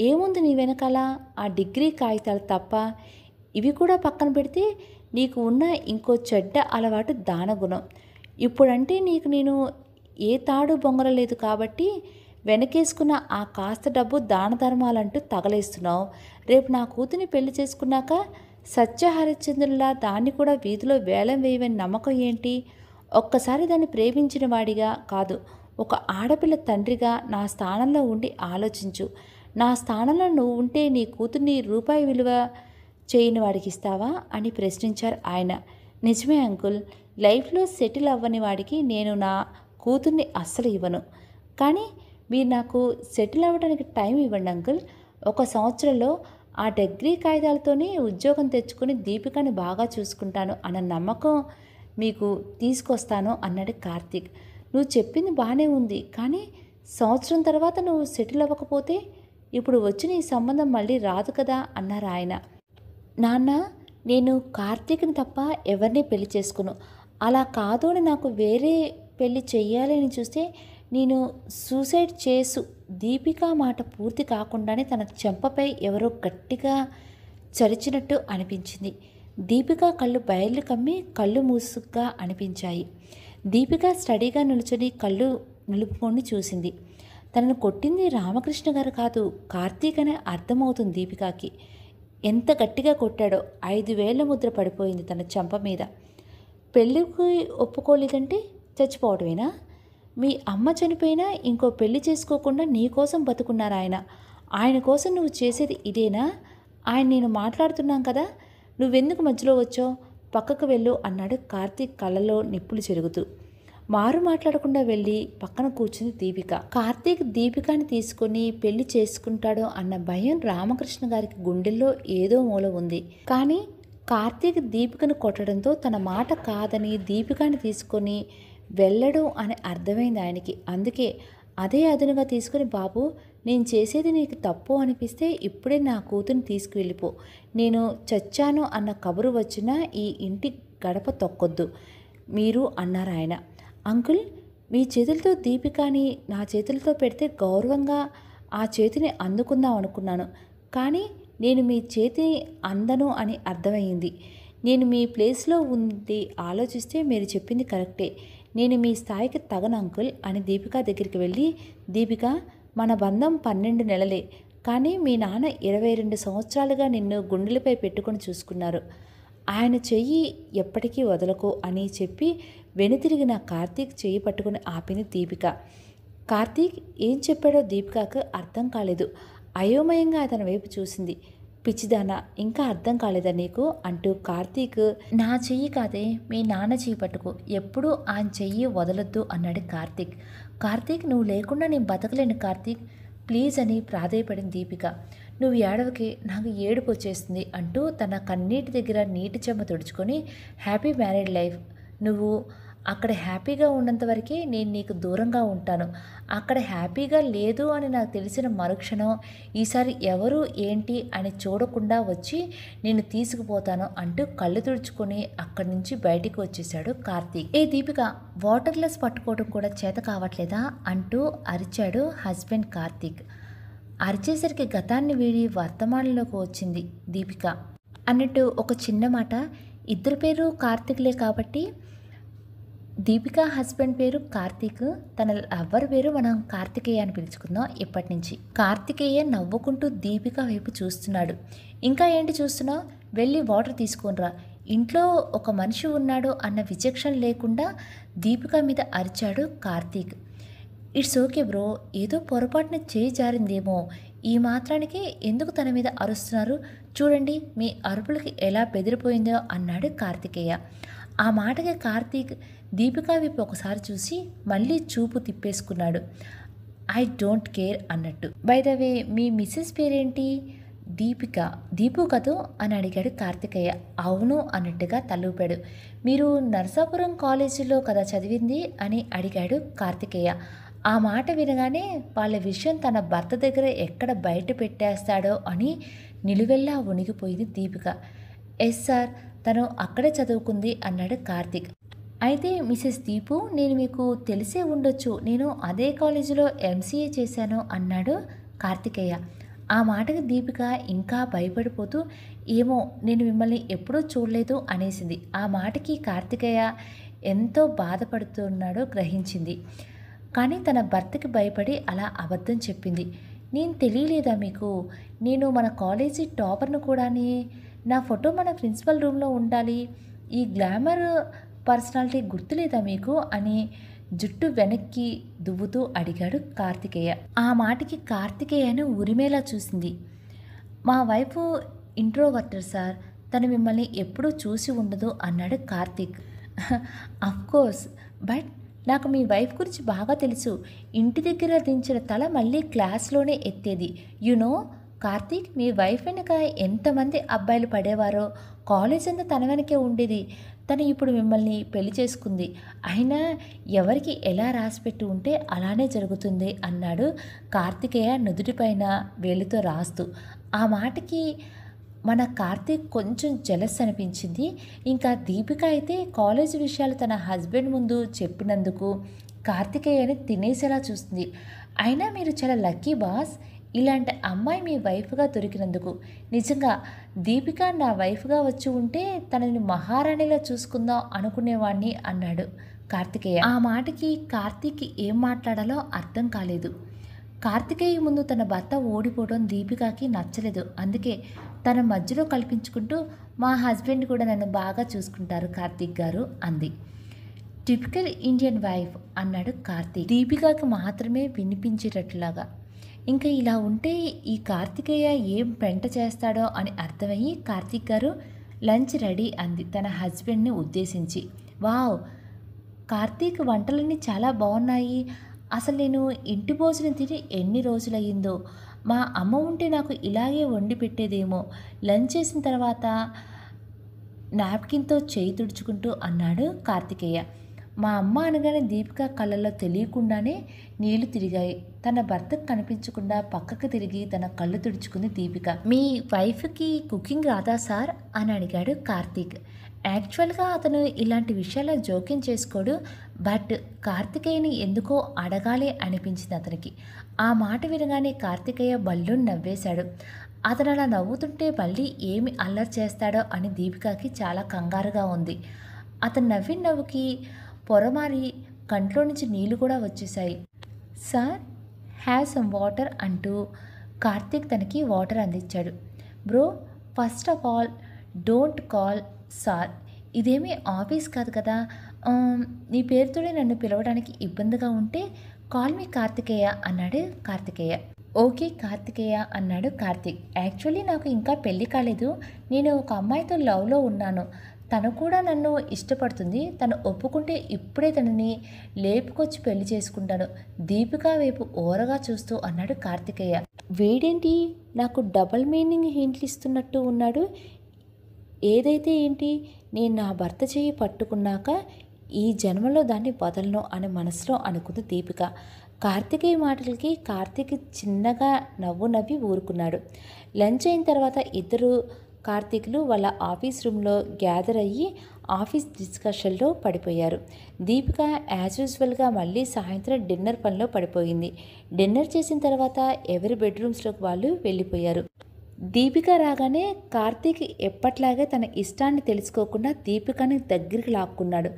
ఏముంది నీ వెనకాల? ఆ డిగ్రీ కాగితాలు తప్ప. ఇవి కూడా పక్కన పెడితే నీకు ఉన్న ఇంకో చెడ్డ అలవాటు దానగుణం. ఇప్పుడంటే నీకు నేను ఏ తాడు బొంగరలేదు కాబట్టి వెనకేసుకున్న ఆ కాస్త డబ్బు దాన ధర్మాలంటూ తగలేస్తున్నావు. రేపు నా కూతుని పెళ్లి చేసుకున్నాక సత్యహరిశ్చంద్రులా దాన్ని కూడా వీధిలో వేలం వేయవని నమ్మకం ఏంటి? ఒక్కసారి దాన్ని ప్రేమించిన వాడిగా కాదు, ఒక ఆడపిల్ల తండ్రిగా నా స్థానంలో ఉండి ఆలోచించు. నా స్థానంలో నువ్వు ఉంటే నీ కూతుర్ని రూపాయి విలువ చేయని వాడికి ఇస్తావా అని ప్రశ్నించారు ఆయన. నిజమే అంకుల్, లైఫ్లో సెటిల్ అవ్వని వాడికి నేను నా కూతుర్ని అస్సలు ఇవ్వను. కానీ మీరు నాకు సెటిల్ అవ్వడానికి టైం ఇవ్వండి అంకుల్. 1 సంవత్సరంలో ఆ డిగ్రీ కాగితాలతోనే ఉద్యోగం తెచ్చుకొని దీపికని బాగా చూసుకుంటాను అన్న నమ్మకం మీకు తీసుకొస్తాను అన్నాడు కార్తీక్. నువ్వు చెప్పింది బాగానే ఉంది, కానీ సంవత్సరం తర్వాత నువ్వు సెటిల్ అవ్వకపోతే ఇప్పుడు వచ్చిన ఈ సంబంధం మళ్ళీ రాదు కదా అన్నారు ఆయన. నాన్న, నేను కార్తీక్ని తప్ప ఎవరిని పెళ్లి చేసుకును. అలా కాదు అని నాకు వేరే పెళ్లి చెయ్యాలని చూస్తే నేను సూసైడ్ చేసు. దీపిక మాట పూర్తి కాకుండానే తన చెంపపై ఎవరో గట్టిగా చరిచినట్టు అనిపించింది. దీపిక కళ్ళు బయళ్ళు కమ్మి కళ్ళు మూసుగ్గా అనిపించాయి. దీపిక స్టడీగా నిలుచుని కళ్ళు నిలుపుకొని చూసింది. తనను కొట్టింది రామకృష్ణ గారు కాదు, కార్తీక్ అనే అర్థమవుతుంది దీపికకి. ఎంత గట్టిగా కొట్టాడో. 5 వేళ్ల ముద్ర పడిపోయింది తన చెంప మీద. పెళ్ళికి ఒప్పుకోలేదంటే చచ్చిపోవడమేనా? మీ అమ్మ చనిపోయినా ఇంకో పెళ్లి చేసుకోకుండా నీ కోసం బతుకున్నారు ఆయన. ఆయన కోసం నువ్వు చేసేది ఇదేనా? ఆయన నేను మాట్లాడుతున్నాం కదా, నువ్వెందుకు మధ్యలో వచ్చావు? పక్కకు వెళ్ళు అన్నాడు కార్తీక్ కళ్ళలో నిప్పులు చెరుగుతూ. మారు మాట్లాడకుండా వెళ్ళి పక్కన కూర్చుంది దీపిక. కార్తీక్ దీపికని తీసుకొని పెళ్లి చేసుకుంటాడో అన్న భయం రామకృష్ణ గారికి గుండెల్లో ఏదో మూల ఉంది. కానీ కార్తీక్ దీపికను కొట్టడంతో తన మాట కాదని దీపికని తీసుకొని వెళ్ళడు అని అర్థమైంది ఆయనకి. అందుకే అదే అదునుగా తీసుకుని, బాబు, నేను చేసేది నీకు తప్పు అనిపిస్తే ఇప్పుడే నా కూతుర్ని తీసుకువెళ్ళిపో. నేను చచ్చాను అన్న కబురు వచ్చినా ఈ ఇంటి గడప తొక్కొద్దు మీరు అన్నారు ఆయన. అంకుల్, మీ చేతులతో దీపికని నా చేతులతో పెడితే గౌరవంగా ఆ చేతిని అందుకుందాం అనుకున్నాను. కానీ నేను మీ చేతిని అందను అని అర్థమయ్యింది. నేను మీ ప్లేస్లో ఉంది ఆలోచిస్తే మీరు చెప్పింది కరెక్టే. నేను మీ స్థాయికి తగను అంకుల్ అని దీపిక దగ్గరికి వెళ్ళి, దీపిక, మన బంధం 12 నెలలే, కానీ మీ నాన్న 22 సంవత్సరాలుగా నిన్ను గుండెలపై పెట్టుకొని చూసుకున్నారు. ఆయన చెయ్యి ఎప్పటికీ వదలకు అని చెప్పి వెనుతిరిగిన కార్తీక్ చెయ్యి పట్టుకుని ఆపింది దీపిక. కార్తీక్ ఏం చెప్పాడో దీపికకు అర్థం కాలేదు. అయోమయంగా అతని వైపు చూసింది. పిచ్చిదానా, ఇంకా అర్థం కాలేదా నీకు అంటూ కార్తీక్, నా చెయ్యి కాదే మీ నాన్న చెయ్యి పట్టుకో, ఎప్పుడూ ఆయన చెయ్యి వదలొద్దు అన్నాడు కార్తీక్. కార్తీక్, నువ్వు లేకుండా నేను బతకలేను కార్తీక్, ప్లీజ్ అని ప్రాధేయపడింది దీపిక. నువ్వు ఏడవకి, నాకు ఏడుపు వచ్చేస్తుంది అంటూ తన కన్నీటి దగ్గర నీటి చెమ్మ తుడుచుకొని, హ్యాపీ మ్యారీడ్ లైఫ్, నువ్వు అక్కడ హ్యాపీగా ఉన్నంత వరకే నేను నీకు దూరంగా ఉంటాను. అక్కడ హ్యాపీగా లేదు అని నాకు తెలిసిన మరుక్షణం ఈసారి ఎవరు ఏంటి అని చూడకుండా వచ్చి నేను తీసుకుపోతాను అంటూ కళ్ళు తుడుచుకొని అక్కడి నుంచి బయటికి వచ్చేశాడు కార్తీక్. ఏ దీపిక, వాటర్ గ్లాస్ పట్టుకోవడం కూడా చేత కావట్లేదా అంటూ అరిచాడు హస్బెండ్ కార్తీక్. అరిచేసరికి గతాన్ని వీడి వర్తమానంలోకి వచ్చింది దీపిక. అన్నట్టు ఒక చిన్న మాట, ఇద్దరు పేరు కార్తీక్లే కాబట్టి దీపిక హస్బెండ్ పేరు కార్తీక్, తన లవ్వర్ పేరు మనం కార్తికేయ అని పిలుచుకుందాం ఇప్పటి నుంచి. కార్తికేయ నవ్వుకుంటూ దీపిక వైపు చూస్తున్నాడు. ఇంకా ఏంటి చూస్తున్నావు, వెళ్ళి వాటర్ తీసుకొనిరా, ఇంట్లో ఒక మనిషి ఉన్నాడు అన్న విచక్షణ లేకుండా దీపిక మీద అరిచాడు కార్తీక్. ఇట్స్ ఓకే బ్రో, ఏదో పొరపాటున చేయి జారిందేమో, ఈ మాత్రానికి ఎందుకు తన మీద అరుస్తున్నారు, చూడండి మీ అరుపులకి ఎలా బెదిరిపోయిందో అన్నాడు కార్తికేయ. ఆ మాటకి కార్తీక్ దీపిక వైపు ఒకసారి చూసి మళ్ళీ చూపు తిప్పేసుకున్నాడు. ఐ డోంట్ కేర్ అన్నట్టు. బై ద వే మీ మిస్సెస్ పేరేంటి? దీపిక. దీపు కదూ అని అడిగాడు కార్తికేయ. అవును అన్నట్టుగా తలూపాడు. మీరు నర్సాపురం కాలేజీలో కదా చదివింది అని అడిగాడు కార్తికేయ. ఆ మాట వినగానే వాళ్ళ విషయం తన భర్త దగ్గర ఎక్కడ బయట పెట్టేస్తాడో అని నిలువెల్లా వణిగిపోయింది దీపిక. ఎస్ సార్, తను అక్కడే చదువుకుంది అన్నాడు కార్తీక్. అయితే మిసెస్ దీపు, నేను మీకు తెలిసే ఉండొచ్చు, నేను అదే కాలేజీలో ఎంసీఏ చేశాను అన్నాడు కార్తికేయ. ఆ మాటకి దీపిక ఇంకా భయపడిపోతూ, ఏమో నేను మిమ్మల్ని ఎప్పుడూ చూడలేదు అనేసింది. ఆ మాటకి కార్తికేయ ఎంతో బాధపడుతున్నాడో గ్రహించింది. కానీ తన భర్తకి భయపడి అలా అబద్ధం చెప్పింది. నేను తెలియలేదా మీకు, నేను మన కాలేజీ టాపర్ను కూడాని, నా ఫోటో మన ప్రిన్సిపల్ రూమ్లో ఉండాలి, ఈ గ్లామర్ పర్సనాలిటీ గుర్తులేదా మీకు అని జుట్టు వెనక్కి దువ్వుతూ అడిగాడు కార్తికేయ. ఆ మాటకి కార్తికేయను ఉరిమేలా చూసింది. మా వైఫ్ ఇంట్రోవర్టర్ సార్, తను మిమ్మల్ని ఎప్పుడూ చూసి ఉండదు అన్నాడు కార్తీక్. అఫ్కోర్స్, బట్ నాకు మీ వైఫ్ గురించి బాగా తెలుసు, ఇంటి దగ్గర దించిన తల మళ్ళీ క్లాస్లోనే ఎత్తేది. యునో కార్తీక్, మీ వైఫ్ వెనక ఎంతమంది అబ్బాయిలు పడేవారో, కాలేజ్ అంతా తన వెనకే ఉండేది, తను ఇప్పుడు మిమ్మల్ని పెళ్లి చేసుకుంది, అయినా ఎవరికి ఎలా రాసిపెట్టి ఉంటే అలానే జరుగుతుంది అన్నాడు కార్తికేయ నుదుటిపైన వేలితో రాస్తూ. ఆ మాటకి మన కార్తీక్ కొంచెం జెలస్ అనిపించింది. ఇంకా దీపిక అయితే కాలేజీ విషయాలు తన హస్బెండ్ ముందు చెప్పినందుకు కార్తికేయని తినేసేలా చూస్తుంది. అయినా మీరు చాలా లక్కీ బాస్, ఇలాంటి అమ్మాయి మీ వైఫ్గా దొరికినందుకు. నిజంగా దీపిక నా వైఫ్గా వచ్చి ఉంటే తనని మహారాణిలా చూసుకుందాం అనుకునేవాణ్ణి అన్నాడు కార్తికేయ. ఆ మాటకి కార్తీక్ ఏం మాట్లాడాలో అర్థం కాలేదు. కార్తికేయ ముందు తన భర్త ఓడిపోవడం దీపికకి నచ్చలేదు. అందుకే తన మధ్యలో కల్పించుకుంటూ, మా హస్బెండ్ కూడా నన్ను బాగా చూసుకుంటారు కార్తీక్ గారు అంది. టిపికల్ ఇండియన్ వైఫ్ అన్నాడు కార్తీక్ దీపికకి మాత్రమే వినిపించేటట్లాగా. ఇంకా ఇలా ఉంటే ఈ కార్తికేయ ఏం పెంట చేస్తాడో అని అర్థమయ్యి, కార్తీక్ గారు లంచ్ రెడీ అంది తన హస్బెండ్ని ఉద్దేశించి. వావ్, కార్తీక్ వంటలన్నీ చాలా బాగున్నాయి, అసలు నేను ఇంటి భోజనం తిని ఎన్ని రోజులయ్యిందో, మా అమ్మ ఉంటే నాకు ఇలాగే వండి పెట్టేదేమో, లంచ్ చేసిన తర్వాత నాప్కిన్తో చేయి తుడుచుకుంటూ అన్నాడు కార్తికేయ. మా అమ్మ అనగానే దీపిక కళ్ళల్లో తెలియకుండానే నీళ్లు తిరిగాయి. తన భర్తకు కనిపించకుండా పక్కకు తిరిగి తన కళ్ళు తుడుచుకుంది దీపిక. మీ వైఫ్కి కుకింగ్ రాదా సార్ అని అడిగాడు కార్తీక్. యాక్చువల్గా అతను ఇలాంటి విషయాల్లో జోక్యం చేసుకోడు, బట్ కార్తికేయని ఎందుకో అడగాలి అనిపించింది అతనికి. ఆ మాట వినగానే కార్తికేయ బల్లు నవ్వేశాడు. అతను అలా నవ్వుతుంటే మళ్ళీ ఏమి అల్లరి చేస్తాడో అని దీపికకి చాలా కంగారుగా ఉంది. అతను నవ్విన నవ్వుకి పొరమారి కంట్లో నుంచి నీళ్లు కూడా వచ్చేశాయి. సార్, హ్యావ్ సమ్ వాటర్ అంటూ కార్తీక్ తనకి వాటర్ అందించాడు. Bro, first of all don't call sir. ఇదేమీ ఆఫీస్ కాదు కదా. నీ పేరుతోనే నన్ను పిలవడానికి ఇబ్బందిగా ఉంటే కాల్ మీ కార్తికేయ అన్నాడు కార్తికేయ. ఓకే కార్తికేయ అన్నాడు కార్తీక్. యాక్చువల్లీ నాకు ఇంకా పెళ్ళి కాలేదు. నేను ఒక అమ్మాయితో లవ్లో ఉన్నాను. తను కూడా నన్ను ఇష్టపడుతుంది. తను ఒప్పుకుంటే ఇప్పుడే తనని లేపుకొచ్చి పెళ్లి చేసుకుంటాను. దీపిక వైపు ఓరగా చూస్తూ అన్నాడు కార్తికేయ. వీడేంటి నాకు డబుల్ మీనింగ్ హింట్లు ఇస్తున్నట్టు ఉన్నాడు. ఏదైతే ఏంటి, నేను నా భర్త చేయి పట్టుకున్నాక ఈ జన్మలో దాన్ని వదలను అని మనసులో అనుకుంది దీపిక. కార్తికేయ మాటలకి కార్తీక్ చిన్నగా నవ్వు నవ్వి ఊరుకున్నాడు. లంచ్ అయిన తర్వాత ఇద్దరు కార్తీకులు వాళ్ళ ఆఫీస్ రూమ్లో గ్యాదర్ అయ్యి ఆఫీస్ డిస్కషన్లో పడిపోయారు. దీపిక యాజ్ యూజువల్గా మళ్ళీ సాయంత్రం డిన్నర్ పనిలో పడిపోయింది. డిన్నర్ చేసిన తర్వాత ఎవరి బెడ్రూమ్స్లోకి వాళ్ళు వెళ్ళిపోయారు. దీపిక రాగానే కార్తీక్ ఎప్పట్లాగే తన ఇష్టాన్ని తెలుసుకోకుండా దీపికని దగ్గరికి లాక్కున్నాడు.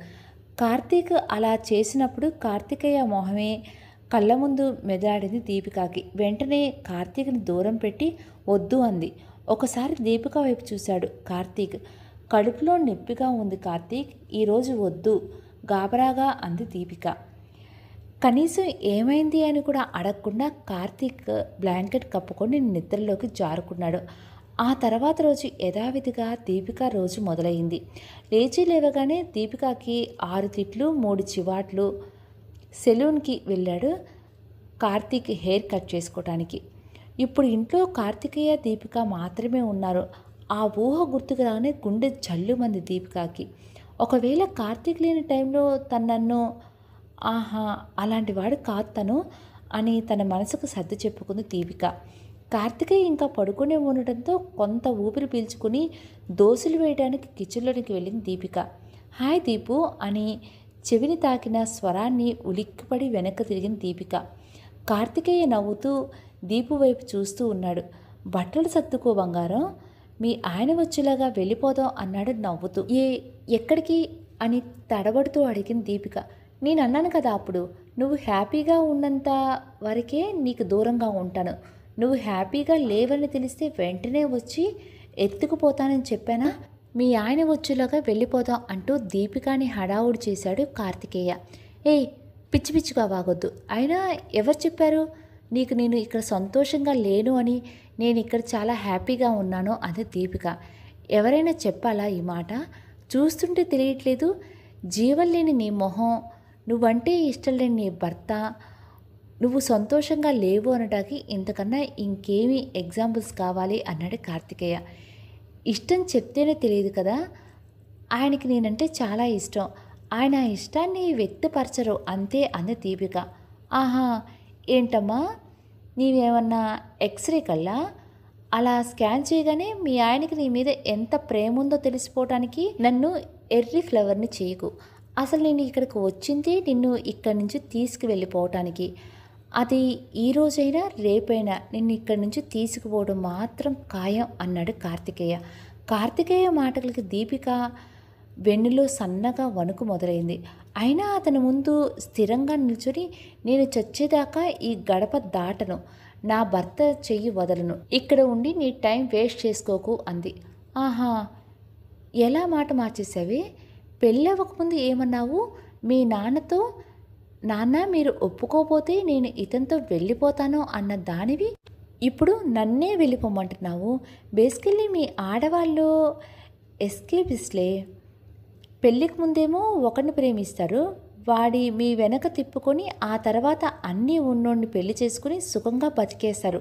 కార్తీక్ అలా చేసినప్పుడు కార్తికేయ మొహమే కళ్ళ ముందు మెదలాడింది దీపికకి. వెంటనే కార్తీక్ని దూరం పెట్టి వద్దు అంది. ఒకసారి దీపిక వైపు చూశాడు కార్తీక్. కడుపులో నొప్పిగా ఉంది కార్తీక్, ఈరోజు వద్దు గాబరాగా అంది దీపిక. కనీసం ఏమైంది అని కూడా అడగకుండా కార్తీక్ బ్లాంకెట్ కప్పుకొని నిద్రలోకి జారుకున్నాడు. ఆ తర్వాత రోజు యథావిధిగా దీపిక రోజు మొదలైంది. లేచి లేవగానే దీపికకి 6 తిట్లు 3 చివాట్లు. సెలూన్కి వెళ్ళాడు కార్తీక్ హెయిర్ కట్ చేసుకోవడానికి. ఇప్పుడు ఇంట్లో కార్తికేయ దీపిక మాత్రమే ఉన్నారు. ఆ ఊహ గుర్తుకు రాగానే గుండె జల్లుమంది దీపికకి. ఒకవేళ కార్తీక్ లేని టైంలో నన్ను ఆహా అలాంటి వాడు కాదు తను అని తన మనసుకు సర్ది చెప్పుకుంది దీపిక. కార్తికేయ ఇంకా పడుకునే ఉండటంతో కొంత ఊపిరి పీల్చుకుని దోశలు వేయడానికి కిచెన్లోనికి వెళ్ళింది దీపిక. హాయ్ దీపు అని చెవిని తాకిన స్వరాన్ని ఉలిక్కిపడి వెనక్కి తిరిగింది దీపిక. కార్తికేయ నవ్వుతూ దీపు వైపు చూస్తూ ఉన్నాడు. బట్టలు సర్దుకో బంగారం, మీ ఆయన వచ్చేలాగా వెళ్ళిపోదాం అన్నాడు నవ్వుతూ. ఎక్కడికి అని తడబడుతూ అడిగింది దీపిక. నేను అన్నాను కదా అప్పుడు, నువ్వు హ్యాపీగా ఉన్నంత వరకే నీకు దూరంగా ఉంటాను. నువ్వు హ్యాపీగా లేవని తెలిస్తే వెంటనే వచ్చి ఎత్తుకుపోతానని చెప్పానా? మీ ఆయన వచ్చేలాగా వెళ్ళిపోదాం అంటూ దీపికాని హడావుడి చేశాడు కార్తికేయ. పిచ్చి పిచ్చిగా వాగొద్దు. అయినా ఎవరు చెప్పారు నీకు నేను ఇక్కడ సంతోషంగా లేను అని? నేను ఇక్కడ చాలా హ్యాపీగా ఉన్నాను అంది దీపిక. ఎవరైనా చెప్పాలా ఈ మాట? చూస్తుంటే తెలియట్లేదు, జీవం లేని నీ మొహం, నువ్వంటే ఇష్టం లేని నీ భర్త, నువ్వు సంతోషంగా లేవు అనడానికి ఇంతకన్నా ఇంకేమీ ఎగ్జాంపుల్స్ కావాలి అన్నాడు కార్తికేయ. ఇష్టం చెప్తేనే తెలియదు కదా, ఆయనకి నేనంటే చాలా ఇష్టం, ఆయన ఇష్టాన్ని వ్యక్తపరచరు అంతే అంది దీపిక. ఆహా ఏంటమ్మా నీవేమన్నా ఎక్స్రే కల్లా? అలా స్కాన్ చేయగానే మీ ఆయనకి నీ మీద ఎంత ప్రేమ ఉందో తెలిసిపోవటానికి నన్ను ఎర్రి ఫ్లవర్ని చేయకు. అసలు నేను ఇక్కడికి వచ్చింది నిన్ను ఇక్కడి నుంచి తీసుకువెళ్ళిపోవటానికి. అది ఈ రోజైనా రేపైనా నిన్ను ఇక్కడి నుంచి తీసుకుపోవడం మాత్రం ఖాయం అన్నాడు కార్తికేయ. కార్తికేయ మాటలకి దీపిక వెన్నులో సన్నగా వణుకు మొదలైంది. అయినా అతని ముందు స్థిరంగా నిల్చొని నేను చచ్చేదాకా ఈ గడప దాటను, నా భర్త చెయ్యి వదలను, ఇక్కడ ఉండి నీ టైం వేస్ట్ చేసుకోకు అంది. ఆహా ఎలా మాట మార్చేసావే? పెళ్ళవ్వకముందు ఏమన్నావు? మీ నాన్నతో నాన్న మీరు ఒప్పుకోపోతే నేను ఇతనితో వెళ్ళిపోతాను అన్న దానివి ఇప్పుడు నన్నే వెళ్ళిపోమంటున్నావు. బేసికల్లీ మీ ఆడవాళ్ళు ఎస్కేపిస్ట్లే. పెళ్ళికి ముందేమో ఒకరిని ప్రేమిస్తారు, వాడి మీ వెనక తిప్పుకొని ఆ తర్వాత అన్నీ ఉన్నోడిని పెళ్లి చేసుకుని సుఖంగా బతికేస్తారు.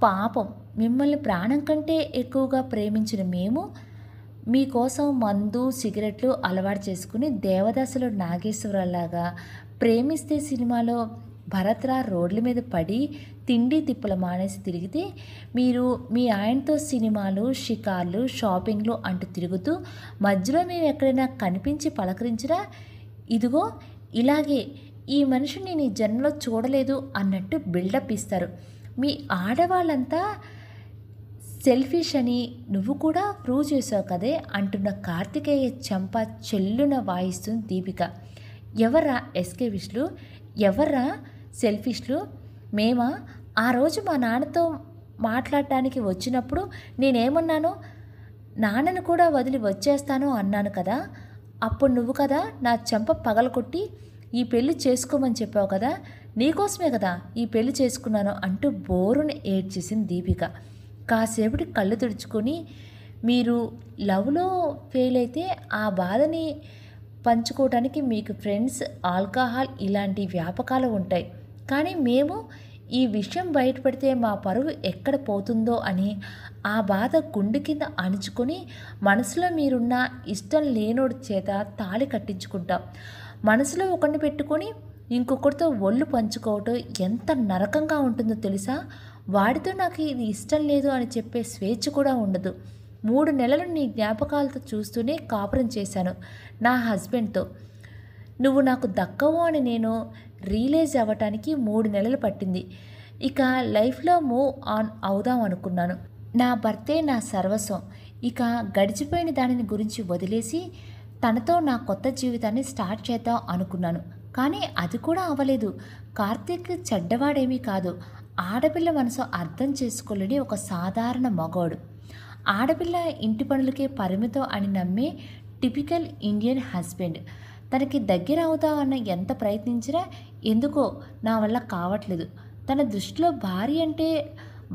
పాపం మిమ్మల్ని ప్రాణం కంటే ఎక్కువగా ప్రేమించిన మేము మీకోసం మందు సిగరెట్లు అలవాటు చేసుకుని దేవదాసులో నాగేశ్వరలాగా ప్రేమిస్తే సినిమాలో భరత్రా రోడ్ల మీద పడి తిండి తిప్పలు మానేసి తిరిగితే మీరు మీ ఆయనతో సినిమాలు షికార్లు షాపింగ్లు అంటూ తిరుగుతూ మధ్యలో మేము ఎక్కడైనా కనిపించి పలకరించినా ఇదిగో ఇలాగే ఈ మనిషిని నేను ఈ జన్మలో చూడలేదు అన్నట్టు బిల్డప్ ఇస్తారు. మీ ఆడవాళ్ళంతా సెల్ఫిష్ అని నువ్వు కూడా ప్రూవ్ చేసావు కదే అంటున్న కార్తికేయ చెంప చెల్లున వాయిస్తుంది దీపిక. ఎవర్రా ఎస్కేవిష్లు? ఎవర్రా సెల్ఫిష్లు? మేమా? ఆ రోజు మా నాన్నతో మాట్లాడటానికి వచ్చినప్పుడు నేనేమన్నాను? నాన్నను కూడా వదిలి వచ్చేస్తాను అన్నాను కదా! అప్పుడు నువ్వు కదా నా చెంప పగలగొట్టి ఈ పెళ్లి చేసుకోమని చెప్పావు కదా! నీకోసమే కదా ఈ పెళ్లి చేసుకున్నాను అంటూ బోరున ఏడ్చేసింది దీపిక. కాసేపటికి కళ్ళు తుడుచుకొని, మీరు లవ్‌లో ఫెయిల్ అయితే ఆ బాధని పంచుకోవటానికి మీకు ఫ్రెండ్స్, ఆల్కహాల్ ఇలాంటి వ్యాపకాలు ఉంటాయి. కానీ మేము ఈ విషయం బయటపడితే మా పరువు ఎక్కడ పోతుందో అని ఆ బాధ గుండె కింద అణుచుకొని మనసులో మీరున్న ఇష్టం లేనోడి చేత తాళి కట్టించుకుంటాం. మనసులో ఒకరిని పెట్టుకొని ఇంకొకరితో ఒళ్ళు పంచుకోవటం ఎంత నరకంగా ఉంటుందో తెలుసా? వాడితో నాకు ఇది ఇష్టం లేదు అని చెప్పే స్వేచ్ఛ కూడా ఉండదు. 3 నెలలు నీ జ్ఞాపకాలతో చూస్తూనే కాపురం చేశాను నా హస్బెండ్తో. నువ్వు నాకు దక్కవు అని నేను రియలైజ్ అవ్వటానికి 3 నెలలు పట్టింది. ఇక లైఫ్లో మూవ్ ఆన్ అవుదాం అనుకున్నాను. నా భర్తే నా సర్వస్వం. ఇక గడిచిపోయిన దానిని గురించి వదిలేసి తనతో నా కొత్త జీవితాన్ని స్టార్ట్ చేద్దాం అనుకున్నాను. కానీ అది కూడా అవ్వలేదు. కార్తీక్ చెడ్డవాడేమీ కాదు. ఆడపిల్ల మనసు అర్థం చేసుకోలేని ఒక సాధారణ మగోడు. ఆడపిల్ల ఇంటి పనులకే పరిమితం అని నమ్మే టిపికల్ ఇండియన్ హస్బెండ్. తనకి దగ్గర అవుతామన్న ఎంత ప్రయత్నించినా ఎందుకో నా వల్ల కావట్లేదు. తన దృష్టిలో భార్య అంటే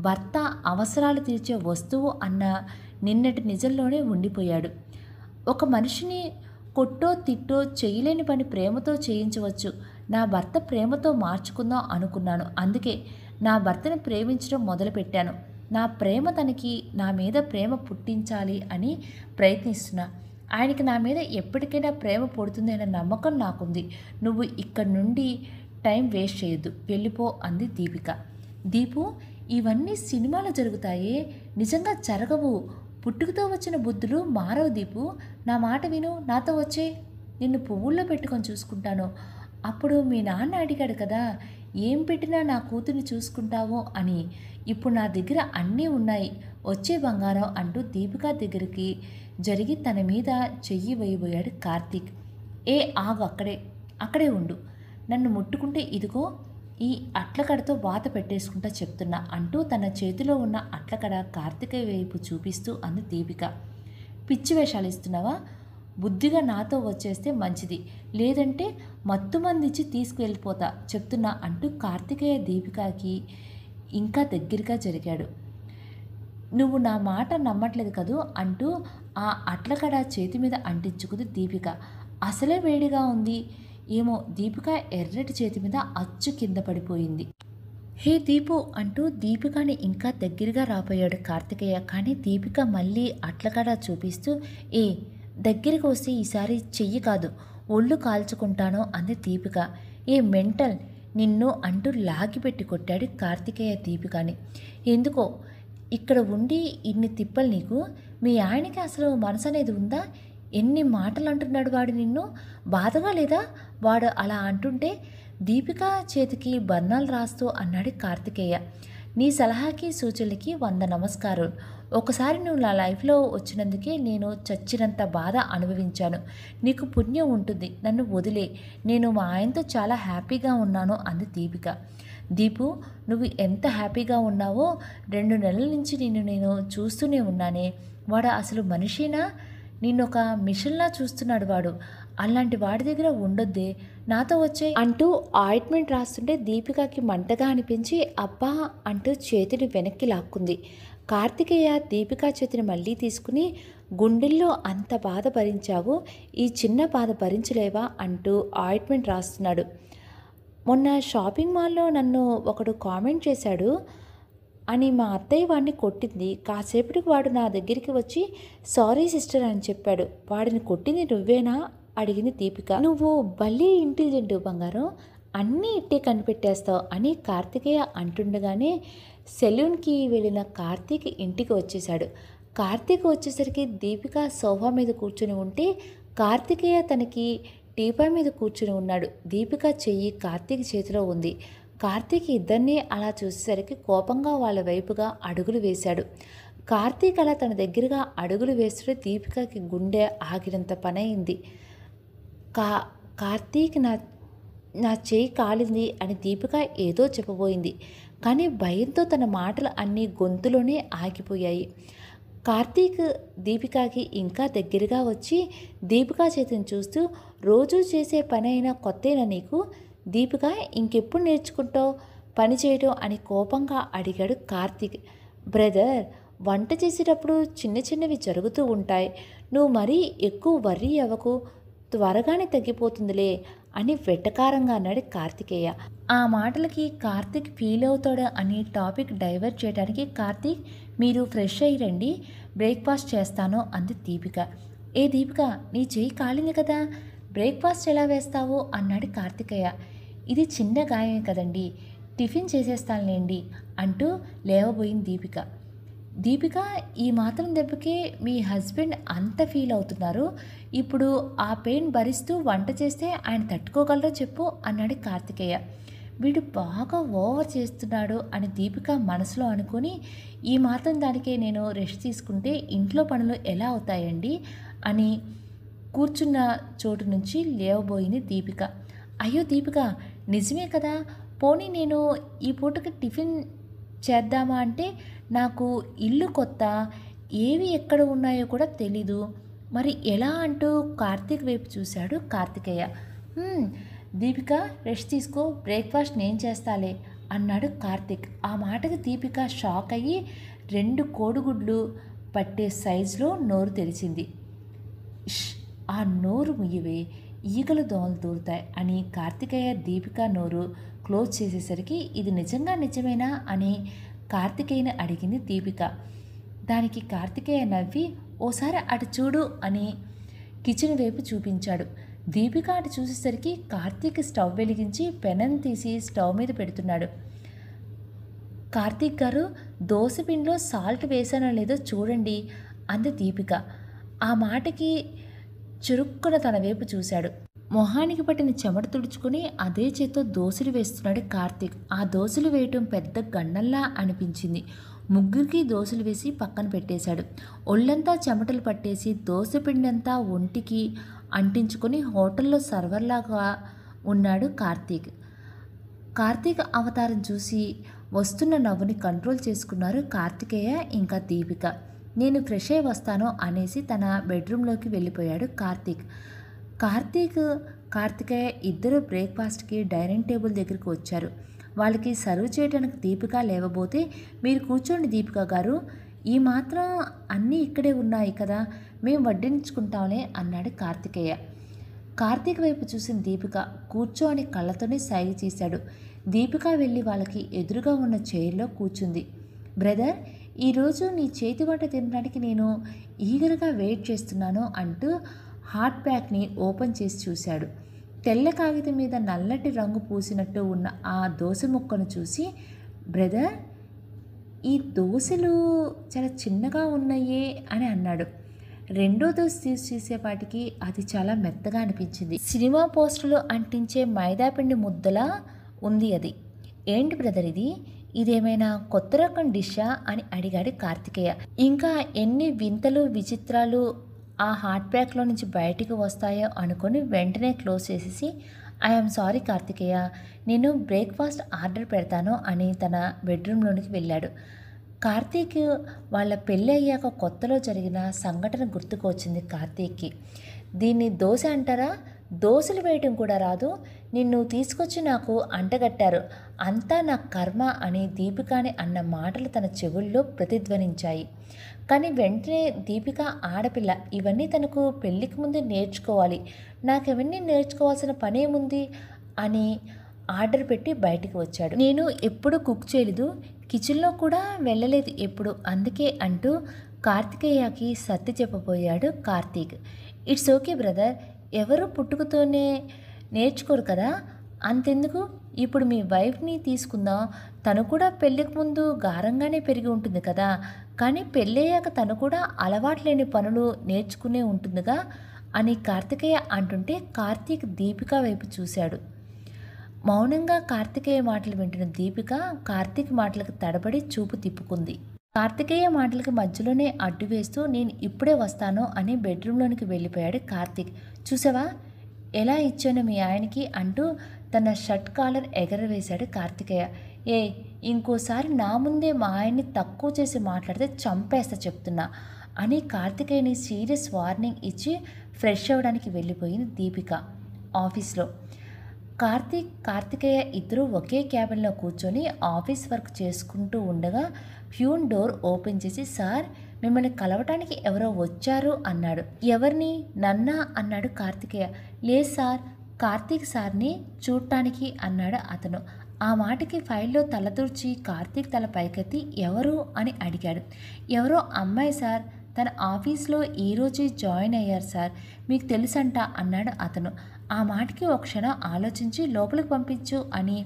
భర్త అవసరాలు తీర్చే వస్తువు అన్న నిన్నటి నిజంలోనే ఉండిపోయాడు. ఒక మనిషిని కొట్టో తిట్టో చేయలేని పని ప్రేమతో చేయించవచ్చు. నా భర్త ప్రేమతో మార్చుకుందాం అనుకున్నాను. అందుకే నా భర్తని ప్రేమించడం మొదలుపెట్టాను. నా ప్రేమ తనకి నా మీద ప్రేమ పుట్టించాలి అని ప్రయత్నిస్తున్నా. ఆయనకి నా మీద ఎప్పటికైనా ప్రేమ పుడుతుంది అనే నమ్మకం నాకుంది. నువ్వు ఇక్కడి నుండి టైం వేస్ట్ చేయొద్దు, వెళ్ళిపో అంది దీపిక. దీపు, ఇవన్నీ సినిమాలో జరుగుతాయే, నిజంగా జరగవు. పుట్టుకతో వచ్చిన బుద్ధులు మారవు దీపు. నా మాట విను, నాతో వచ్చే. నిన్ను పువ్వుల్లో పెట్టుకొని చూసుకుంటాను. అప్పుడు మీ నాన్న అడిగాడు కదా, ఏం పెట్టినా నా కూతుర్ని చూసుకుంటావో అని. ఇప్పుడు నా దగ్గర అన్నీ ఉన్నాయి, వచ్చే బంగారం అంటూ దీపిక దగ్గరికి జరిగి తన మీద చెయ్యి వేయబోయాడు కార్తీక్. ఏ ఆగు, అక్కడే ఉండు. నన్ను ముట్టుకుంటే ఇదిగో ఈ అట్లకడతో వాత పెట్టేసుకుంటా చెప్తున్నా అంటూ తన చేతిలో ఉన్న అట్లకడ కార్తీక వైపు చూపిస్తూ అంది దీపిక. పిచ్చి వేషాలు ఇస్తున్నావా? బుద్ధిగా నాతో వచ్చేస్తే మంచిది, లేదంటే మత్తుమందిచ్చి తీసుకువెళ్ళిపోతా చెప్తున్నా అంటూ కార్తికేయ దీపికకి ఇంకా దగ్గరగా జరిగాడు. నువ్వు నా మాట నమ్మట్లేదు కదూ అంటూ ఆ అట్లకడ చేతి మీద అంటించుకుంది దీపిక. అసలే వేడిగా ఉంది ఏమో. దీపిక ఎర్రటి చేతి మీద అచ్చు కింద పడిపోయింది. హే దీపు అంటూ దీపికని ఇంకా దగ్గరగా రాబోయాడు కార్తికేయ. కానీ దీపిక మళ్ళీ అట్లకడ చూపిస్తూ, ఏ దగ్గరికి వస్తే ఈసారి చెయ్యి కాదు ఒళ్ళు కాల్చుకుంటాను అంది దీపిక. ఏ మెంటల్ నిన్ను అంటూ లాగిపెట్టి కొట్టాడు కార్తికేయ దీపికని. ఎందుకో ఇక్కడ ఉండి ఇన్ని తిప్పలు నీకు? మీ ఆయనకి అసలు మనసు అనేది ఉందా? ఎన్ని మాటలు అంటున్నాడు వాడు నిన్ను, బాధగా లేదా వాడు అలా అంటుంటే? దీపిక చేతికి బర్ణాలు రాస్తూ అన్నాడు కార్తికేయ. నీ సలహాకి సూచనలకి 100 నమస్కారాలు. ఒకసారి నువ్వు నా లైఫ్లో వచ్చినందుకే నేను చచ్చినంత బాధ అనుభవించాను. నీకు పుణ్యం ఉంటుంది, నన్ను వదిలే. నేను మా ఆయనతో చాలా హ్యాపీగా ఉన్నాను అంది దీపిక. దీపు, నువ్వు ఎంత హ్యాపీగా ఉన్నావో 2 నెలల నుంచి నేను చూస్తూనే ఉన్నానే. వాడు అసలు మనిషేనా? నిన్నొక మిషన్లా చూస్తున్నాడు వాడు. అలాంటి వాడి దగ్గర ఉండొద్దే, నాతో వచ్చే అంటూ ఆయింట్మెంట్ రాస్తుంటే దీపికకి మంటగా అనిపించి అబ్బా అంటూ చేతిని వెనక్కి లాక్కుంది. కార్తికేయ దీపిక చేతిని మళ్ళీ తీసుకుని, గుండెల్లో అంత బాధ భరించావు, ఈ చిన్న బాధ భరించలేవా అంటూ ఆయింట్మెంట్ రాస్తున్నాడు. మొన్న షాపింగ్ మాల్లో నన్ను ఒకడు కామెంట్ చేశాడు అని మా అత్తయ్య వాడిని కొట్టింది. కాసేపటికి వాడు నా దగ్గరికి వచ్చి సారీ సిస్టర్ అని చెప్పాడు. వాడిని కొట్టింది నువ్వేనా అడిగింది దీపిక. నువ్వు భలే ఇంటెలిజెంట్ బంగారం, అన్నీ ఇట్టే కనిపెట్టేస్తావు అని కార్తికేయ అంటుండగానే సెలూన్కి వెళ్ళిన కార్తీక్ ఇంటికి వచ్చేశాడు. కార్తీక్ వచ్చేసరికి దీపిక సోఫా మీద కూర్చొని ఉంటే కార్తికేయ తనకి టీపాయ్ మీద కూర్చుని ఉన్నాడు. దీపిక చెయ్యి కార్తీక్ చేతిలో ఉంది. కార్తీక్ ఇద్దరినీ అలా చూసేసరికి కోపంగా వాళ్ళ వైపుగా అడుగులు వేశాడు. కార్తీక్ అలా తన దగ్గరగా అడుగులు వేస్తుంటే దీపికకి గుండె ఆగినంత పనయింది. కార్తీక్ నా చేయి కాలింది అని దీపిక ఏదో చెప్పబోయింది. కానీ భయంతో తన మాటలు అన్నీ గొంతులోనే ఆగిపోయాయి. కార్తీక్ దీపికకి ఇంకా దగ్గరగా వచ్చి దీపిక చేతిని చూస్తూ, రోజూ చేసే పని అయినా కొత్తేనా నీకు? దీపిక, ఇంకెప్పుడు నేర్చుకుంటావు పని చేయడం అని కోపంగా అడిగాడు కార్తీక్. బ్రదర్, వంట చేసేటప్పుడు చిన్న చిన్నవి జరుగుతూ ఉంటాయి, నువ్వు మరీ ఎక్కువ వర్రీ అవ్వకు, త్వరగానే తగ్గిపోతుందిలే అని వెటకారంగా అన్నాడు కార్తికేయ. ఆ మాటలకి కార్తీక్ ఫీల్ అవుతాడు అని టాపిక్ డైవర్ట్ చేయడానికి, కార్తీక్ మీరు ఫ్రెష్ అయ్యి రండి, బ్రేక్ఫాస్ట్ చేస్తాను అంది దీపిక. ఏ దీపిక, నీ చెయ్యి కాలింది కదా, బ్రేక్ఫాస్ట్ ఎలా వేస్తావు అన్నాడు కార్తికేయ. ఇది చిన్న గాయమే కదండి, టిఫిన్ చేసేస్తానులేండి అంటూ లేవబోయింది దీపిక. దీపిక, ఈ మాత్రం దెబ్బకే మీ హస్బెండ్ అంత ఫీల్ అవుతున్నారు, ఇప్పుడు ఆ పెయిన్ భరిస్తూ వంట చేస్తే ఆయన తట్టుకోగలరో చెప్పు అన్నాడు కార్తికేయ. వీడు బాగా ఓవర్ చేస్తున్నాడు అని దీపిక మనసులో అనుకుని, ఈ మాత్రం దానికే నేను రెస్ట్ తీసుకుంటే ఇంట్లో పనులు ఎలా అవుతాయండి అని కూర్చున్న చోటు నుంచి లేవబోయింది దీపిక. అయ్యో దీపిక, నిజమే కదా, పోనీ నేను ఈ పూటకి టిఫిన్ చేద్దామా అంటే నాకు ఇల్లు కొత్త, ఏవి ఎక్కడ ఉన్నాయో కూడా తెలీదు, మరి ఎలా అంటూ కార్తీక్ వైపు చూశాడు కార్తికేయ. దీపిక రెస్ట్ తీసుకో, బ్రేక్ఫాస్ట్ నేను చేస్తాలే అన్నాడు కార్తీక్. ఆ మాటకి దీపిక షాక్ అయ్యి 2 కోడిగుడ్లు పట్టే సైజులో నోరు తెరిచింది. ఆ నోరు ముయ్యవే, ఈగలు దోమలు దూరుతాయి అని కార్తికేయ దీపిక నోరు క్లోజ్ చేసేసరికి, ఇది నిజంగా నిజమేనా అని కార్తికేయని అడిగింది దీపిక. దానికి కార్తికేయ నవ్వి, ఓసారి అటు చూడు అని కిచెన్ వైపు చూపించాడు. దీపిక అటు చూసేసరికి కార్తీక్ స్టవ్ వెలిగించి పెనం తీసి స్టవ్ మీద పెడుతున్నాడు. కార్తీక్ గారు, దోసపిండిలో సాల్ట్ వేసానో లేదో చూడండి అంది దీపిక. ఆ మాటకి చురుక్కున తన వైపు చూశాడు. మొహానికి పట్టిన చెమట తుడుచుకుని అదే చేత్తో దోశలు వేస్తున్నాడు కార్తీక్. ఆ దోశలు వేయటం పెద్ద గండంలా అనిపించింది. ముగ్గురికి దోశలు వేసి పక్కన పెట్టేశాడు. ఒళ్ళంతా చెమటలు పట్టేసి దోశపిండంతా ఒంటికి అంటించుకొని హోటల్లో సర్వర్లాగా ఉన్నాడు కార్తీక్. కార్తీక్ అవతారం చూసి వస్తున్న నవ్వుని కంట్రోల్ చేసుకున్నారు కార్తికేయ ఇంకా దీపిక. నేను ఫ్రెష్ అయి వస్తాను అనేసి తన బెడ్రూమ్లోకి వెళ్ళిపోయాడు కార్తీక్. కార్తికేయ ఇద్దరు బ్రేక్ఫాస్ట్కి డైనింగ్ టేబుల్ దగ్గరికి వచ్చారు. వాళ్ళకి సర్వ్ చేయడానికి దీపిక లేవబోతే, మీరు కూర్చోండి దీపిక గారు, ఈ మాత్రం అన్నీ ఇక్కడే ఉన్నాయి కదా, మేము వడ్డించుకుంటాంలే అన్నాడు కార్తికేయ. కార్తీక్ వైపు చూసిన దీపిక కూర్చో అని కళ్ళతోనే సైగ చేశాడు. దీపిక వెళ్ళి వాళ్ళకి ఎదురుగా ఉన్న చైర్లో కూర్చుంది. బ్రదర్, ఈరోజు నీ చేతి వంట తినడానికి నేను ఈగర్గా వెయిట్ చేస్తున్నాను అంటూ హాట్ ప్యాక్ని ఓపెన్ చేసి చూశాడు. తెల్ల కాగితం మీద నల్లటి రంగు పూసినట్టు ఉన్న ఆ దోశ ముక్కను చూసి, బ్రదర్, ఈ దోశలు చాలా చిన్నగా ఉన్నాయే అని అన్నాడు. రెండో దోశ తీసి చూసేపాటికి అది చాలా మెత్తగా అనిపించింది. సినిమా పోస్టులు అంటించే మైదాపిండి ముద్దలా ఉంది అది. ఏంటి బ్రదర్ ఇది, ఇదేమైనా కొత్త రకం డిషా అని అడిగాడు కార్తికేయ. ఇంకా ఎన్ని వింతలు విచిత్రాలు ఆ హాట్ ప్యాక్లో నుంచి బయటికి వస్తాయో అనుకొని వెంటనే క్లోజ్ చేసేసి, ఐఎమ్ సారీ కార్తికేయ, నేను బ్రేక్ఫాస్ట్ ఆర్డర్ పెడతాను అని తన బెడ్రూమ్లోనికి వెళ్ళాడు. కార్తీక్ వాళ్ళ పెళ్ళి అయ్యాక కొత్తలో జరిగిన సంఘటన గుర్తుకు వచ్చింది కార్తీక్కి. దీన్ని దోశ అంటారా, దోశలు వేయటం కూడా రాదు, నిన్ను తీసుకొచ్చి నాకు అంటగట్టారు, అంతా నా కర్మ అని దీపికాని అన్న మాటలు తన చెవుల్లో ప్రతిధ్వనించాయి. కానీ వెంటనే దీపిక ఆడపిల్ల, ఇవన్నీ తనకు పెళ్ళికి ముందు నేర్చుకోవాలి, నాకెవన్నీ నేర్చుకోవాల్సిన పనేముంది అని ఆర్డర్ పెట్టి బయటికి వచ్చాడు. నేను ఎప్పుడు కుక్ చేయలేదు, కిచెన్లో కూడా వెళ్ళలేదు ఎప్పుడు, అందుకే అంటూ కార్తికేయకి సర్ది చెప్పబోయాడు కార్తీక్. ఇట్స్ ఓకే బ్రదర్, ఎవరు పుట్టుకతోనే నేర్చుకోరు కదా, అంతెందుకు, ఇప్పుడు మీ వైఫ్ని తీసుకుందాం, తను కూడా పెళ్ళికి ముందు గారంగానే పెరిగి ఉంటుంది కదా, కానీ పెళ్ళయ్యాక తను కూడా అలవాట్లేని పనులు నేర్చుకునే ఉంటుందిగా అని కార్తికేయ అంటుంటే కార్తీక్ దీపిక వైపు చూశాడు. మౌనంగా కార్తికేయ మాటలు వింటున్న దీపిక కార్తీక్ మాటలకు తడబడి చూపు తిప్పుకుంది. కార్తికేయ మాటలకి మధ్యలోనే అడ్డు వేస్తూ, నేను ఇప్పుడే వస్తాను అని బెడ్రూమ్లోనికి వెళ్ళిపోయాడు కార్తీక్. చూసావా ఎలా ఇచ్చాను మీ ఆయనకి అంటూ తన షర్ట్ కాలర్ ఎగరవేశాడు కార్తికేయ. ఏ ఇంకోసారి నా ముందే మా ఆయన్ని తక్కువ చేసి మాట్లాడితే చంపేస్తా చెప్తున్నా అని కార్తికేయని సీరియస్ వార్నింగ్ ఇచ్చి ఫ్రెష్ అవ్వడానికి వెళ్ళిపోయింది దీపిక. ఆఫీస్లో కార్తికేయ ఇద్దరూ ఒకే క్యాబిన్లో కూర్చొని ఆఫీస్ వర్క్ చేసుకుంటూ ఉండగా ప్యూన్ డోర్ ఓపెన్ చేసి, సార్ మిమ్మల్ని కలవటానికి ఎవరో వచ్చారు అన్నాడు. ఎవరిని? నన్నా అన్నాడు కార్తికేయ. లేదు సార్, కార్తీక్ సార్ని చూడటానికి అన్నాడు అతను. ఆ మాటకి ఫైల్లో తలదూర్చి కార్తీక్ తల పైకెత్తి ఎవరు అని అడిగాడు. ఎవరో అమ్మాయి సార్, తన ఆఫీస్లో ఈరోజే జాయిన్ అయ్యారు సార్, మీకు తెలుసంట అన్నాడు అతను. ఆ మాటకి ఒక క్షణం ఆలోచించి లోపలికి పంపించు అని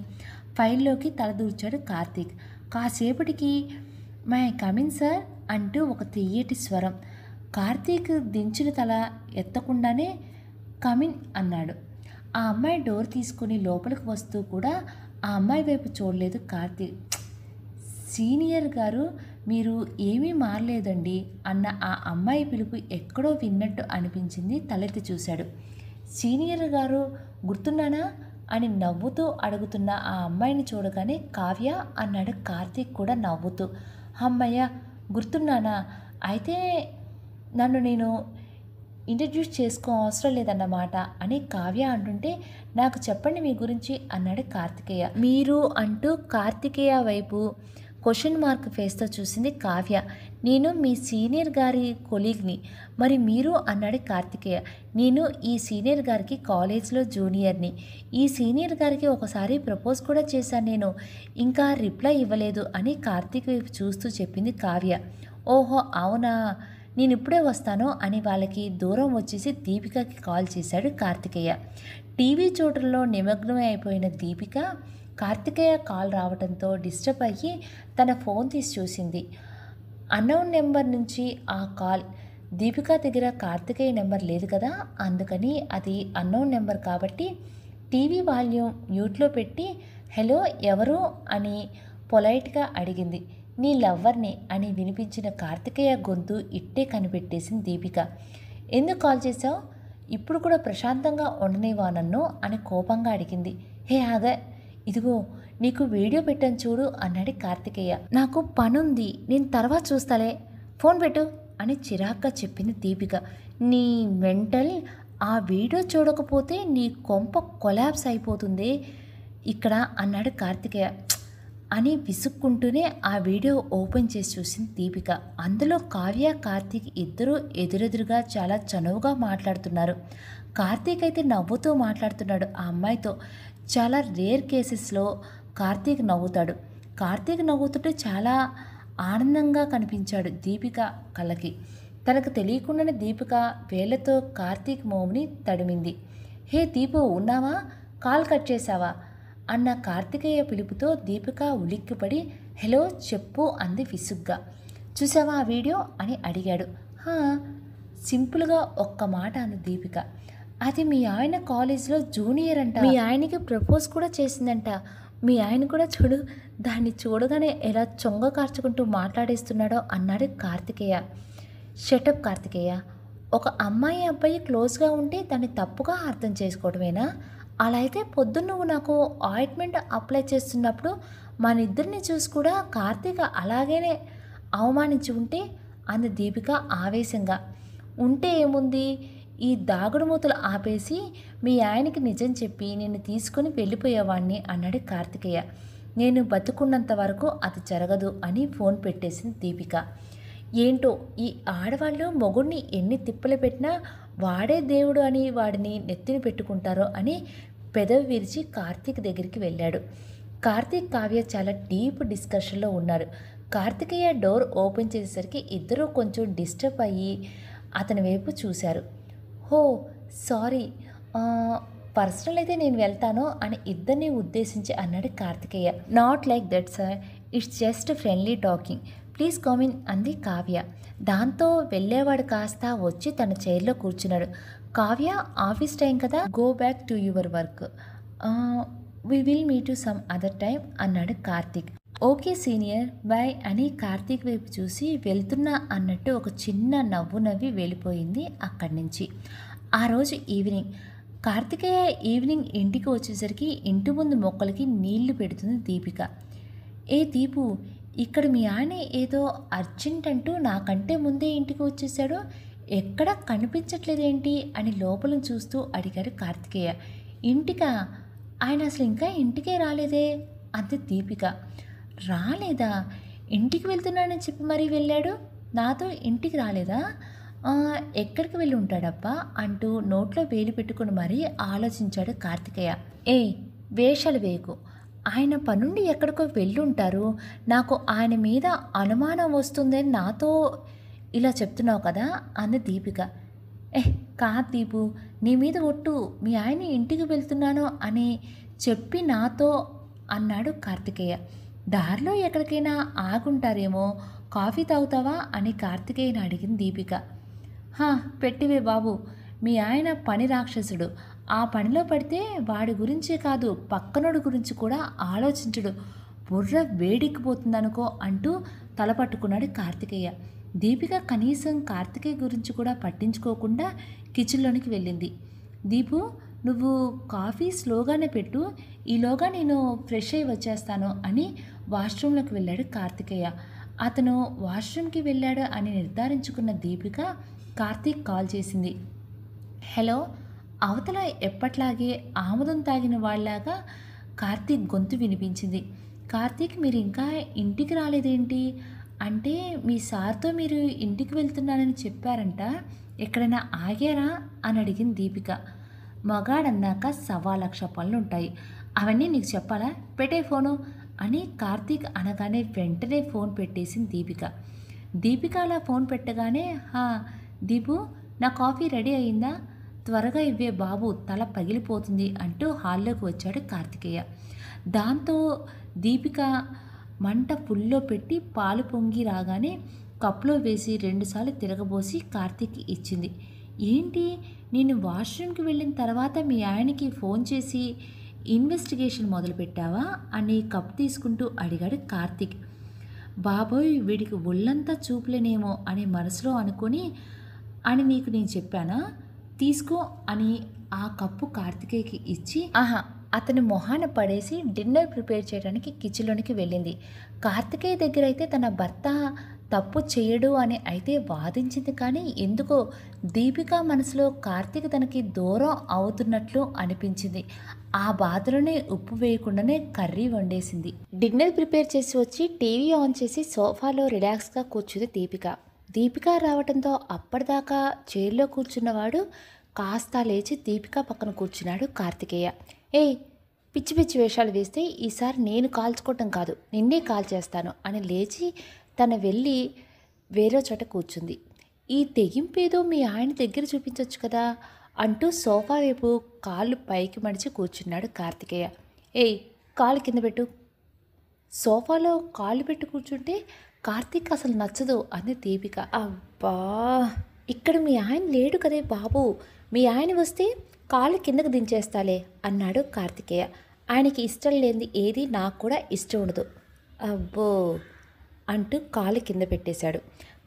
ఫైల్లోకి తలదూర్చాడు కార్తీక్. కాసేపటికి మై కమిన్ సార్ అంటూ ఒక తియ్యటి స్వరం. కార్తీక్ దించిన తల ఎత్తకుండానే కమిన్ అన్నాడు. ఆ అమ్మాయి డోర్ తీసుకుని లోపలికి వస్తూ కూడా ఆ అమ్మాయి వైపు చూడలేదు కార్తీక్. సీనియర్ గారు, మీరు ఏమీ మారలేదండి అన్న ఆ అమ్మాయి పిలుపు ఎక్కడో విన్నట్టు అనిపించింది. తలెత్తి చూశాడు. సీనియర్ గారు గుర్తున్నానా అని నవ్వుతూ అడుగుతున్న ఆ అమ్మాయిని చూడగానే కావ్య అన్నాడు కార్తీక్ కూడా నవ్వుతూ. అమ్మయ్య, గుర్తున్నానా? అయితే నన్ను నేను ఇంట్రడ్యూస్ చేసుకో అవసరం లేదన్నమాట అని కావ్య అంటుంటే, నాకు చెప్పండి మీ గురించి అన్నాడు కార్తికేయ. మీరు అంటూ కార్తికేయ వైపు క్వశ్చన్ మార్క్ ఫేస్తో చూసింది కావ్య. నేను మీ సీనియర్ గారి కొలీగ్ని. మరి మీరు అన్నాడు కార్తికేయ. నేను ఈ సీనియర్ గారికి కాలేజ్లో జూనియర్ని. ఈ సీనియర్ గారికి ఒకసారి ప్రపోజ్ కూడా చేశాను నేను, ఇంకా రిప్లై ఇవ్వలేదు అని కార్తీక్ వైపు చూస్తూ చెప్పింది కావ్య. ఓహో అవునా, నేను ఇప్పుడే వస్తాను అని వాళ్ళకి దూరం వచ్చేసి దీపికకి కాల్ చేశాడు కార్తికేయ. టీవీ చూడటంలో నిమగ్నమై అయిపోయిన దీపిక కార్తికేయ కాల్ రావడంతో డిస్టర్బ్ అయ్యి తన ఫోన్ తీసి చూసింది. అన్నోన్ నెంబర్ నుంచి ఆ కాల్. దీపిక దగ్గర కార్తికేయ నెంబర్ లేదు కదా, అందుకని అది అన్నోన్ నెంబర్ కాబట్టి టీవీ వాల్యూమ్ మ్యూట్లో పెట్టి హలో ఎవరు అని పొలైట్గా అడిగింది. నీ లవ్వర్ని అని వినిపించిన కార్తికేయ గొంతు ఇట్టే కనిపెట్టేసింది దీపిక. ఎందుకు కాల్ చేశావు? ఇప్పుడు కూడా ప్రశాంతంగా ఉండనివా నన్ను అని కోపంగా అడిగింది. హే ఆగ, ఇదిగో నీకు వీడియో పెట్టాను చూడు అన్నాడు కార్తికేయ. నాకు పనుంది, నేను తర్వాత చూస్తాలే, ఫోన్ పెట్టు అని చిరాగ్గా చెప్పింది దీపిక. నీ మెంటల్, ఆ వీడియో చూడకపోతే నీ కొంప కొలాప్స్ అయిపోతుంది ఇక్కడ అన్నాడు కార్తికేయ అని విసుక్కుంటూనే ఆ వీడియో ఓపెన్ చేసి చూసింది దీపిక. అందులో కావ్య కార్తీక్ ఇద్దరూ ఎదురెదురుగా చాలా చనువుగా మాట్లాడుతున్నారు. కార్తీక్ అయితే నవ్వుతూ మాట్లాడుతున్నాడు ఆ అమ్మాయితో. చాలా రేర్ కేసెస్లో కార్తీక్ నవ్వుతాడు. కార్తీక్ నవ్వుతుంటే చాలా ఆనందంగా కనిపించాడు దీపిక కళ్ళకి. తనకు తెలియకుండానే దీపిక వేళ్లతో కార్తీక్ మోముని తడిమింది. హే దీపు, ఉన్నావా? కాల్ కట్ చేశావా అన్న కార్తికేయ పిలుపుతో దీపిక ఉలిక్కిపడి హలో చెప్పు అంది విసుగ్గా. చూసావా ఆ వీడియో అని అడిగాడు. సింపుల్గా ఒక్క మాట అంది దీపిక. అది మీ ఆయన కాలేజీలో జూనియర్ అంట, మీ ఆయనకి ప్రపోజ్ కూడా చేసిందంట. మీ ఆయన కూడా చూడు, దాన్ని చూడగానే ఎలా చొంగ కార్చుకుంటూ మాట్లాడేస్తున్నాడో అన్నాడు కార్తికేయ. షటప్ కార్తికేయ, ఒక అమ్మాయి అబ్బాయి క్లోజ్గా ఉంటే దాన్ని తప్పుగా అర్థం చేసుకోవడమేనా? అలా అయితే పొద్దున్న నువ్వు నాకు ఆయింట్మెంట్ అప్లై చేస్తున్నప్పుడు మన ఇద్దరిని చూసి కూడా కార్తీక అలాగేనే అవమానించి ఉంటే అంది దీపిక ఆవేశంగా. ఉంటే ఏముంది, ఈ దాగుడు మూతలు ఆపేసి మీ ఆయనకి నిజం చెప్పి నిన్ను తీసుకొని వెళ్ళిపోయేవాడిని అన్నాడు కార్తికేయ. నేను బతుకున్నంత వరకు అది జరగదు అని ఫోన్ పెట్టేసింది దీపిక. ఏంటో ఈ ఆడవాళ్ళు మొగుడిని ఎన్ని తిప్పలు పెట్టినా వాడే దేవుడు అని వాడిని నెత్తిని పెట్టుకుంటారో అని పెదవి విరిచి కార్తీక్ దగ్గరికి వెళ్ళాడు. కార్తీక్ కావ్య చాలా డీప్ డిస్కషన్లో ఉన్నారు. కార్తికేయ డోర్ ఓపెన్ చేసేసరికి ఇద్దరూ కొంచెం డిస్టర్బ్ అయ్యి అతని వైపు చూశారు. హో సారీ, పర్సనల్ అయితే నేను వెళ్తాను అని ఇద్దరిని ఉద్దేశించి అన్నాడు Karthikeya. Not like that sir, it's just friendly talking, please come in అంది కావ్య. దాంతో వెళ్ళేవాడు కాస్త వచ్చి తన చైర్లో కూర్చున్నాడు. కావ్య, ఆఫీస్ టైం కదా, go back to your work, we will meet you some other time అన్నాడు కార్తీక్. ఓకే సీనియర్, బాయ్ అని కార్తీక్ వైపు చూసి వెళ్తున్నా అన్నట్టు ఒక చిన్న నవ్వు నవ్వి వెళ్ళిపోయింది అక్కడి నుంచి. ఆ రోజు ఈవినింగ్ కార్తికేయ ఇంటికి వచ్చేసరికి ఇంటి ముందు మొక్కలకి నీళ్లు పెడుతుంది దీపిక. ఏ దీపు, ఇక్కడ మీ ఆయన ఏదో అర్జెంట్ అంటూ నాకంటే ముందే ఇంటికి వచ్చేసాడు, ఎక్కడా కనిపించట్లేదేంటి అని లోపల చూస్తూ అడిగాడు కార్తికేయ. ఇంటికా? ఆయన అసలు ఇంకా ఇంటికే రాలేదే అంతే దీపిక. రాలేదా? ఇంటికి వెళ్తున్నానని చెప్పి మరీ వెళ్ళాడు, నాతో ఇంటికి రాలేదా? ఎక్కడికి వెళ్ళి ఉంటాడబ్బా అంటూ నోట్లో వేలు పెట్టుకుని మరీ ఆలోచించాడు కార్తికేయ. ఏ వేషాలు వేయకు, ఆయన పనుండి ఎక్కడికో వెళ్ళుంటారు, నాకు ఆయన మీద అనుమానం వస్తుందని నాతో ఇలా చెప్తున్నావు కదా అంది దీపిక. కాదు దీపు, నీ మీద ఒట్టు, మీ ఆయన ఇంటికి వెళ్తున్నాను అని చెప్పి నాతో అన్నాడు కార్తికేయ. దారిలో ఎక్కడికైనా ఆగుంటారేమో, కాఫీ తాగుతావా అని కార్తికేయని అడిగింది దీపిక. పెట్టివే బాబు, మీ ఆయన పని రాక్షసుడు, ఆ పనిలో పడితే వాడి గురించే కాదు పక్కనోడి గురించి కూడా ఆలోచించడు, బుర్ర వేడెక్కిపోతుందనుకో అంటూ తలపట్టుకున్నాడు కార్తికేయ. దీపిక కనీసం కార్తికేయ గురించి కూడా పట్టించుకోకుండా కిచెన్లోనికి వెళ్ళింది. దీపు, నువ్వు కాఫీ స్లోగానే పెట్టు, ఈలోగా నేను ఫ్రెష్ అయ్యి వచ్చేస్తాను అని వాష్రూమ్లోకి వెళ్ళాడు కార్తికేయ. అతను వాష్రూమ్కి వెళ్ళాడు అని నిర్ధారించుకున్న దీపిక కార్తీక్ కాల్ చేసింది. హలో. అవతల ఎప్పట్లాగే ఆముదం తాగిన వాళ్ళలాగా కార్తీక్ గొంతు వినిపించింది. కార్తీక్, మీరు ఇంకా ఇంటికి రాలేదేంటి అంటే, మీ సార్తో మీరు ఇంటికి వెళ్తున్నానని చెప్పారంట, ఎక్కడైనా ఆగారా అని అడిగింది దీపిక. మగాడన్నాక 1,00,000 పనులుంటాయి, అవన్నీ నీకు చెప్పాలా, పెట్టే ఫోను అని కార్తీక్ అనగానే వెంటనే ఫోన్ పెట్టేసింది దీపిక. దీపిక అలా ఫోన్ పెట్టగానే, దీపు, నా కాఫీ రెడీ అయిందా, త్వరగా ఇవ్వే బాబు, తల పగిలిపోతుంది అంటూ హాల్లోకి వచ్చాడు కార్తికేయ. దాంతో దీపిక మంట ఫుల్లో పెట్టి పాలు పొంగి రాగానే కప్లో వేసి 2 సార్లు తిరగబోసి కార్తీక్కి ఇచ్చింది. ఏంటి, నేను వాష్రూమ్కి వెళ్ళిన తర్వాత మీ ఆయనకి ఫోన్ చేసి ఇన్వెస్టిగేషన్ మొదలుపెట్టావా అని కప్ తీసుకుంటూ అడిగాడు కార్తీక్. బాబోయ్, వీడికి ఒళ్ళంతా చూపులేనేమో అని మనసులో అనుకొని, అని నీకు నేను చెప్పానా, తీసుకో అని ఆ కప్పు కార్తికేయకి ఇచ్చి అతని మొహాన పడేసి డిన్నర్ ప్రిపేర్ చేయడానికి కిచెన్లోనికి వెళ్ళింది. కార్తికేయ దగ్గర అయితే తన భర్త తప్పు చేయడు అని అయితే వాదించింది, కానీ ఎందుకో దీపిక మనసులో కార్తీక్ తనకి దూరం అవుతున్నట్లు అనిపించింది. ఆ బాధలోనే ఉప్పు వేయకుండానే కర్రీ వండేసింది. డిన్నర్ ప్రిపేర్ చేసి వచ్చి టీవీ ఆన్ చేసి సోఫాలో రిలాక్స్గా కూర్చుంది దీపిక. దీపిక రావడంతో అప్పటిదాకా చైర్లో కూర్చున్నవాడు కాస్త లేచి దీపిక పక్కన కూర్చున్నాడు కార్తికేయ. పిచ్చి పిచ్చి వేషాలు వేస్తే ఈసారి నేను కాల్చుకోవటం కాదు, నిన్నే కాల్ చేస్తాను అని లేచి తను వెళ్ళి వేరే చోట కూర్చుంది. ఈ తెగింపేదో మీ ఆయన దగ్గర చూపించవచ్చు కదా అంటూ సోఫా వైపు కాళ్ళు పైకి మడిచి కూర్చున్నాడు కార్తికేయ. కాలు కింద పెట్టు. సోఫాలో కాళ్ళు పెట్టి కూర్చుంటే కార్తీక్ అసలు నచ్చదు అంది దీపిక. అబ్బా, ఇక్కడ మీ ఆయన లేడు కదే బాబు, మీ ఆయన వస్తే కాళ్ళు కిందకు దించేస్తాలే అన్నాడు కార్తికేయ. ఆయనకి ఇష్టం లేనిది ఏది నాకు కూడా ఇష్టం ఉండదు. అబ్బో అంటూ కాళ్ళు కింద పెట్టేశాడు.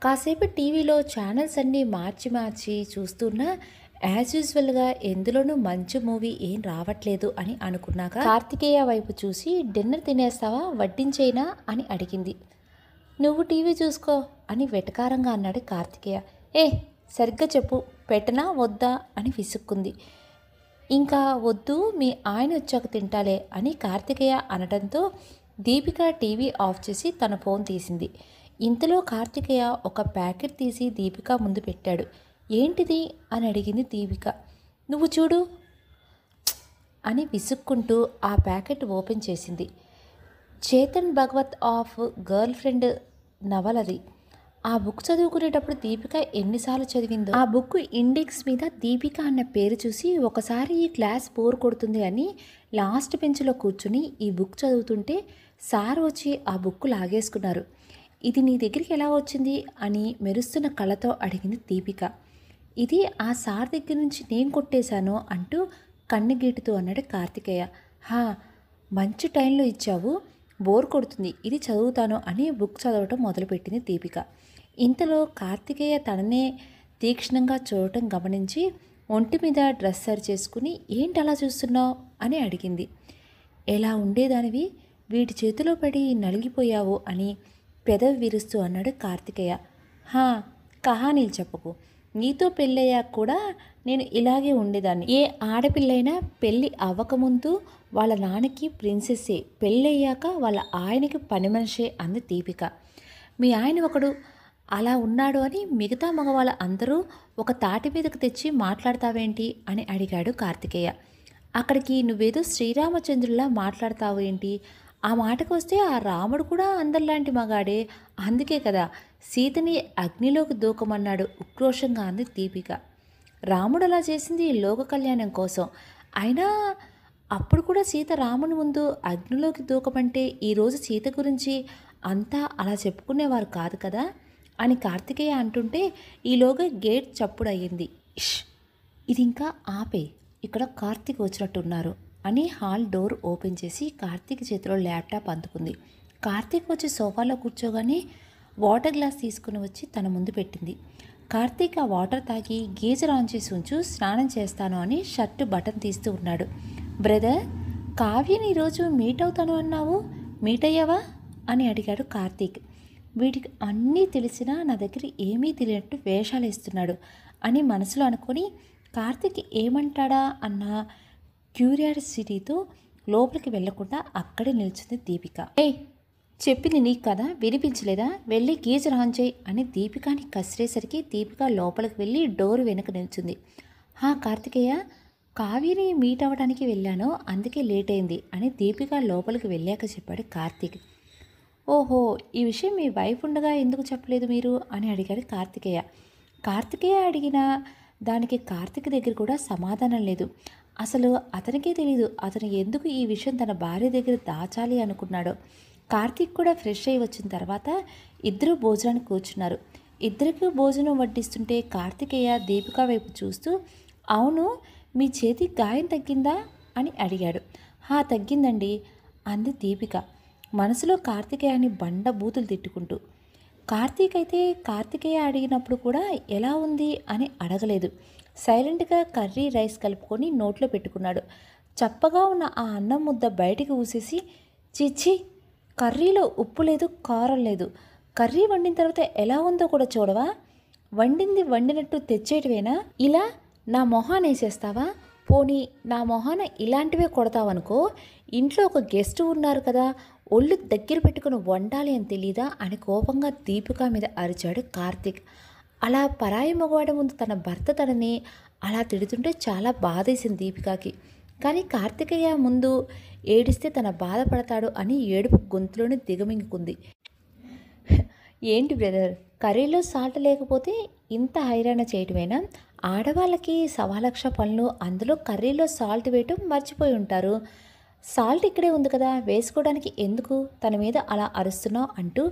కాసేపు టీవీలో ఛానల్స్ అన్నీ మార్చి మార్చి చూస్తున్నా యాజ్ యూజువల్గా ఎందులోనూ మంచి మూవీ ఏం రావట్లేదు అని అనుకున్నాక కార్తికేయ వైపు చూసి, డిన్నర్ తినేస్తావా, వడ్డించేనా అని అడిగింది. నువ్వు టీవీ చూసుకో అని వెటకారంగా అన్నాడు కార్తికేయ. సరిగ్గా చెప్పు, పెట్టనా వద్దా అని విసుక్కుంది. ఇంకా వద్దు, మీ ఆయన వచ్చాక తింటాలే అని కార్తికేయ అనడంతో దీపిక టీవీ ఆఫ్ చేసి తన ఫోన్ తీసింది. ఇంతలో కార్తికేయ ఒక ప్యాకెట్ తీసి దీపిక ముందు పెట్టాడు. ఏంటిది అని అడిగింది దీపిక. నువ్వు చూడు అని విసుక్కుంటూ ఆ ప్యాకెట్ ఓపెన్ చేసింది. చేతన్ భగవత్ ఆఫ్ గర్ల్ ఫ్రెండ్ నవలది. ఆ బుక్ చదువుకునేటప్పుడు దీపిక ఎన్నిసార్లు చదివిందో. ఆ బుక్ ఇండెక్స్ మీద దీపిక అన్న పేరు చూసి ఒకసారి ఈ క్లాస్ బోర్ కొడుతుంది అని లాస్ట్ బెంచ్లో కూర్చుని ఈ బుక్ చదువుతుంటే సార్ వచ్చి ఆ బుక్ లాగేసుకున్నారు. ఇది నీ దగ్గరికి ఎలా వచ్చింది అని మెరుస్తున్న కళ్ళతో అడిగింది దీపిక. ఇది ఆ సార్ దగ్గర నుంచి నేను కొట్టేశాను అంటూ కన్నగీటుతూ అన్నాడు కార్తికేయ. మంచి టైంలో ఇచ్చావు, బోర్ కొడుతుంది, ఇది చదువుతాను అని బుక్ చదవటం మొదలుపెట్టింది దీపిక. ఇంతలో కార్తికేయ తననే తీక్షణంగా చూడటం గమనించి ఒంటి మీద డ్రెస్ సరి చేసుకుని, ఏంటి అలా చూస్తున్నావు అని అడిగింది. ఎలా ఉండేదానివి, వీటి చేతిలో పడి నలిగిపోయావు అని పెదవి విరుస్తూ అన్నాడు కార్తికేయ. హా, కహానీలు చెప్పకు. నీతో పెళ్ళయ్యాక కూడా నేను ఇలాగే ఉండేదాన్ని. ఏ ఆడపిల్లైనా పెళ్ళి అవ్వకముందు వాళ్ళ నాన్నకి ప్రిన్సెస్సే, పెళ్ళయ్యాక వాళ్ళ ఆయనకి పని మనిషే అంది దీపిక. మీ ఆయన ఒకడు అలా ఉన్నాడు అని మిగతా మగవాళ్ళ అందరూ ఒక తాటి మీదకు తెచ్చి మాట్లాడతావేంటి అని అడిగాడు కార్తికేయ. అక్కడికి నువ్వేదో శ్రీరామచంద్రులా మాట్లాడతావు ఏంటి? ఆ మాటకు వస్తే ఆ రాముడు కూడా అందరిలాంటి మగాడే, అందుకే కదా సీతని అగ్నిలోకి దూకమన్నాడు ఉక్రోషంగా అంది దీపిక. రాముడు అలా చేసింది లోక కళ్యాణం కోసం, అయినా అప్పుడు కూడా సీత రాముని ముందు అగ్నిలోకి దూకమంటే ఈరోజు సీత గురించి అంతా అలా చెప్పుకునేవారు కాదు కదా అని కార్తికేయ అంటుంటే ఈలోగా గేట్ చప్పుడు అయ్యింది. ఇష్, ఇది ఇంకా ఆపే, ఇక్కడ కార్తీక్ వచ్చినట్టున్నారు అని హాల్ డోర్ ఓపెన్ చేసి కార్తీక్ చేతిలో ల్యాప్టాప్ అందుకుంది. కార్తీక్ వచ్చి సోఫాలో కూర్చోగానే వాటర్ గ్లాస్ తీసుకుని వచ్చి తన ముందు పెట్టింది. కార్తీక్ ఆ వాటర్ తాగి గీజర్ ఆన్ చేసి ఉంచు, స్నానం చేస్తాను అని షర్టు బటన్ తీస్తూ ఉన్నాడు. బ్రదర్, కావ్యని ఈరోజు మీట్ అవుతాను అన్నావు, మీట్ అయ్యావా అని అడిగాడు కార్తీక్. వీటికి అన్నీ తెలిసినా నా దగ్గర ఏమీ తెలియనట్టు వేషాలు వేస్తున్నాడు అని మనసులో అనుకొని కార్తీక్ ఏమంటాడా అన్న క్యూరియాసిటీతో లోపలికి వెళ్లకుండా అక్కడే నిల్చుంది దీపిక. ఏయ్, చెప్పింది నీకు కదా, వినిపించలేదా? వెళ్ళి గీజర్ ఆన్ చేయి అని దీపికాని కసిరేసరికి దీపిక లోపలికి వెళ్ళి డోర్ వెనక నిల్చుంది. హా కార్తికేయ, కావ్యని మీట్ అవ్వడానికి వెళ్ళాను, అందుకే లేట్ అయింది అని దీపిక లోపలికి వెళ్ళాక చెప్పాడు కార్తీక్. ఓహో, ఈ విషయం మీ వైఫ్ ఉండగా ఎందుకు చెప్పలేదు మీరు అని అడిగాడు కార్తికేయ. కార్తికేయ అడిగిన దానికి కార్తీక్ దగ్గర కూడా సమాధానం లేదు. అసలు అతనికే తెలీదు అతను ఎందుకు ఈ విషయం తన భార్య దగ్గర దాచాలి అనుకున్నాడో. కార్తీక్ కూడా ఫ్రెష్ అయ్యి వచ్చిన తర్వాత ఇద్దరు భోజనానికి కూర్చున్నారు. ఇద్దరికి భోజనం వడ్డిస్తుంటే కార్తికేయ దీపిక వైపు చూస్తూ, అవును మీ చేతి గాయం తగ్గిందా అని అడిగాడు. హా, తగ్గిందండి అంది దీపిక మనసులో కార్తికేయాన్ని బండ బూతులు తిట్టుకుంటూ. కార్తీక్ అయితే కార్తికేయ అడిగినప్పుడు కూడా ఎలా ఉంది అని అడగలేదు. సైలెంట్గా కర్రీ రైస్ కలుపుకొని నోట్లో పెట్టుకున్నాడు. చప్పగా ఉన్న ఆ అన్నం ముద్ద బయటికి ఊసేసి, చిచ్చి, కర్రీలో ఉప్పు లేదు, కారం లేదు, కర్రీ వండిన తర్వాత ఎలా ఉందో కూడా చూడవా, వండింది వండినట్టు తెచ్చేటివేనా, ఇలా నా మొహాన వేసేస్తావా, పోనీ నా మొహాన ఇలాంటివే కొడతావనుకో, ఇంట్లో ఒక గెస్ట్ ఉన్నారు కదా, ఒళ్ళు దగ్గర పెట్టుకుని వండాలి అని తెలీదా అని కోపంగా దీపిక మీద అరిచాడు కార్తీక్. అలా పరాయి మగవాడి ముందు తన భర్త తనని అలా తిడుతుంటే చాలా బాధేసింది దీపికకి. కానీ కార్తికేయ ముందు ఏడిస్తే తన బాధపడతాడు అని ఏడుపు గొంతులోనే దిగమింగుకుంది. ఏంటి బ్రదర్, కర్రీలో సాల్ట్ లేకపోతే ఇంత హైరాణ చేయటమేనా? ఆడవాళ్ళకి 1,00,000 పనులు, అందులో కర్రీలో సాల్ట్ వేయటం మర్చిపోయి ఉంటారు. సాల్ట్ ఇక్కడే ఉంది కదా, వేసుకోవడానికి ఎందుకు తన మీద అలా అరుస్తున్నావు అంటూ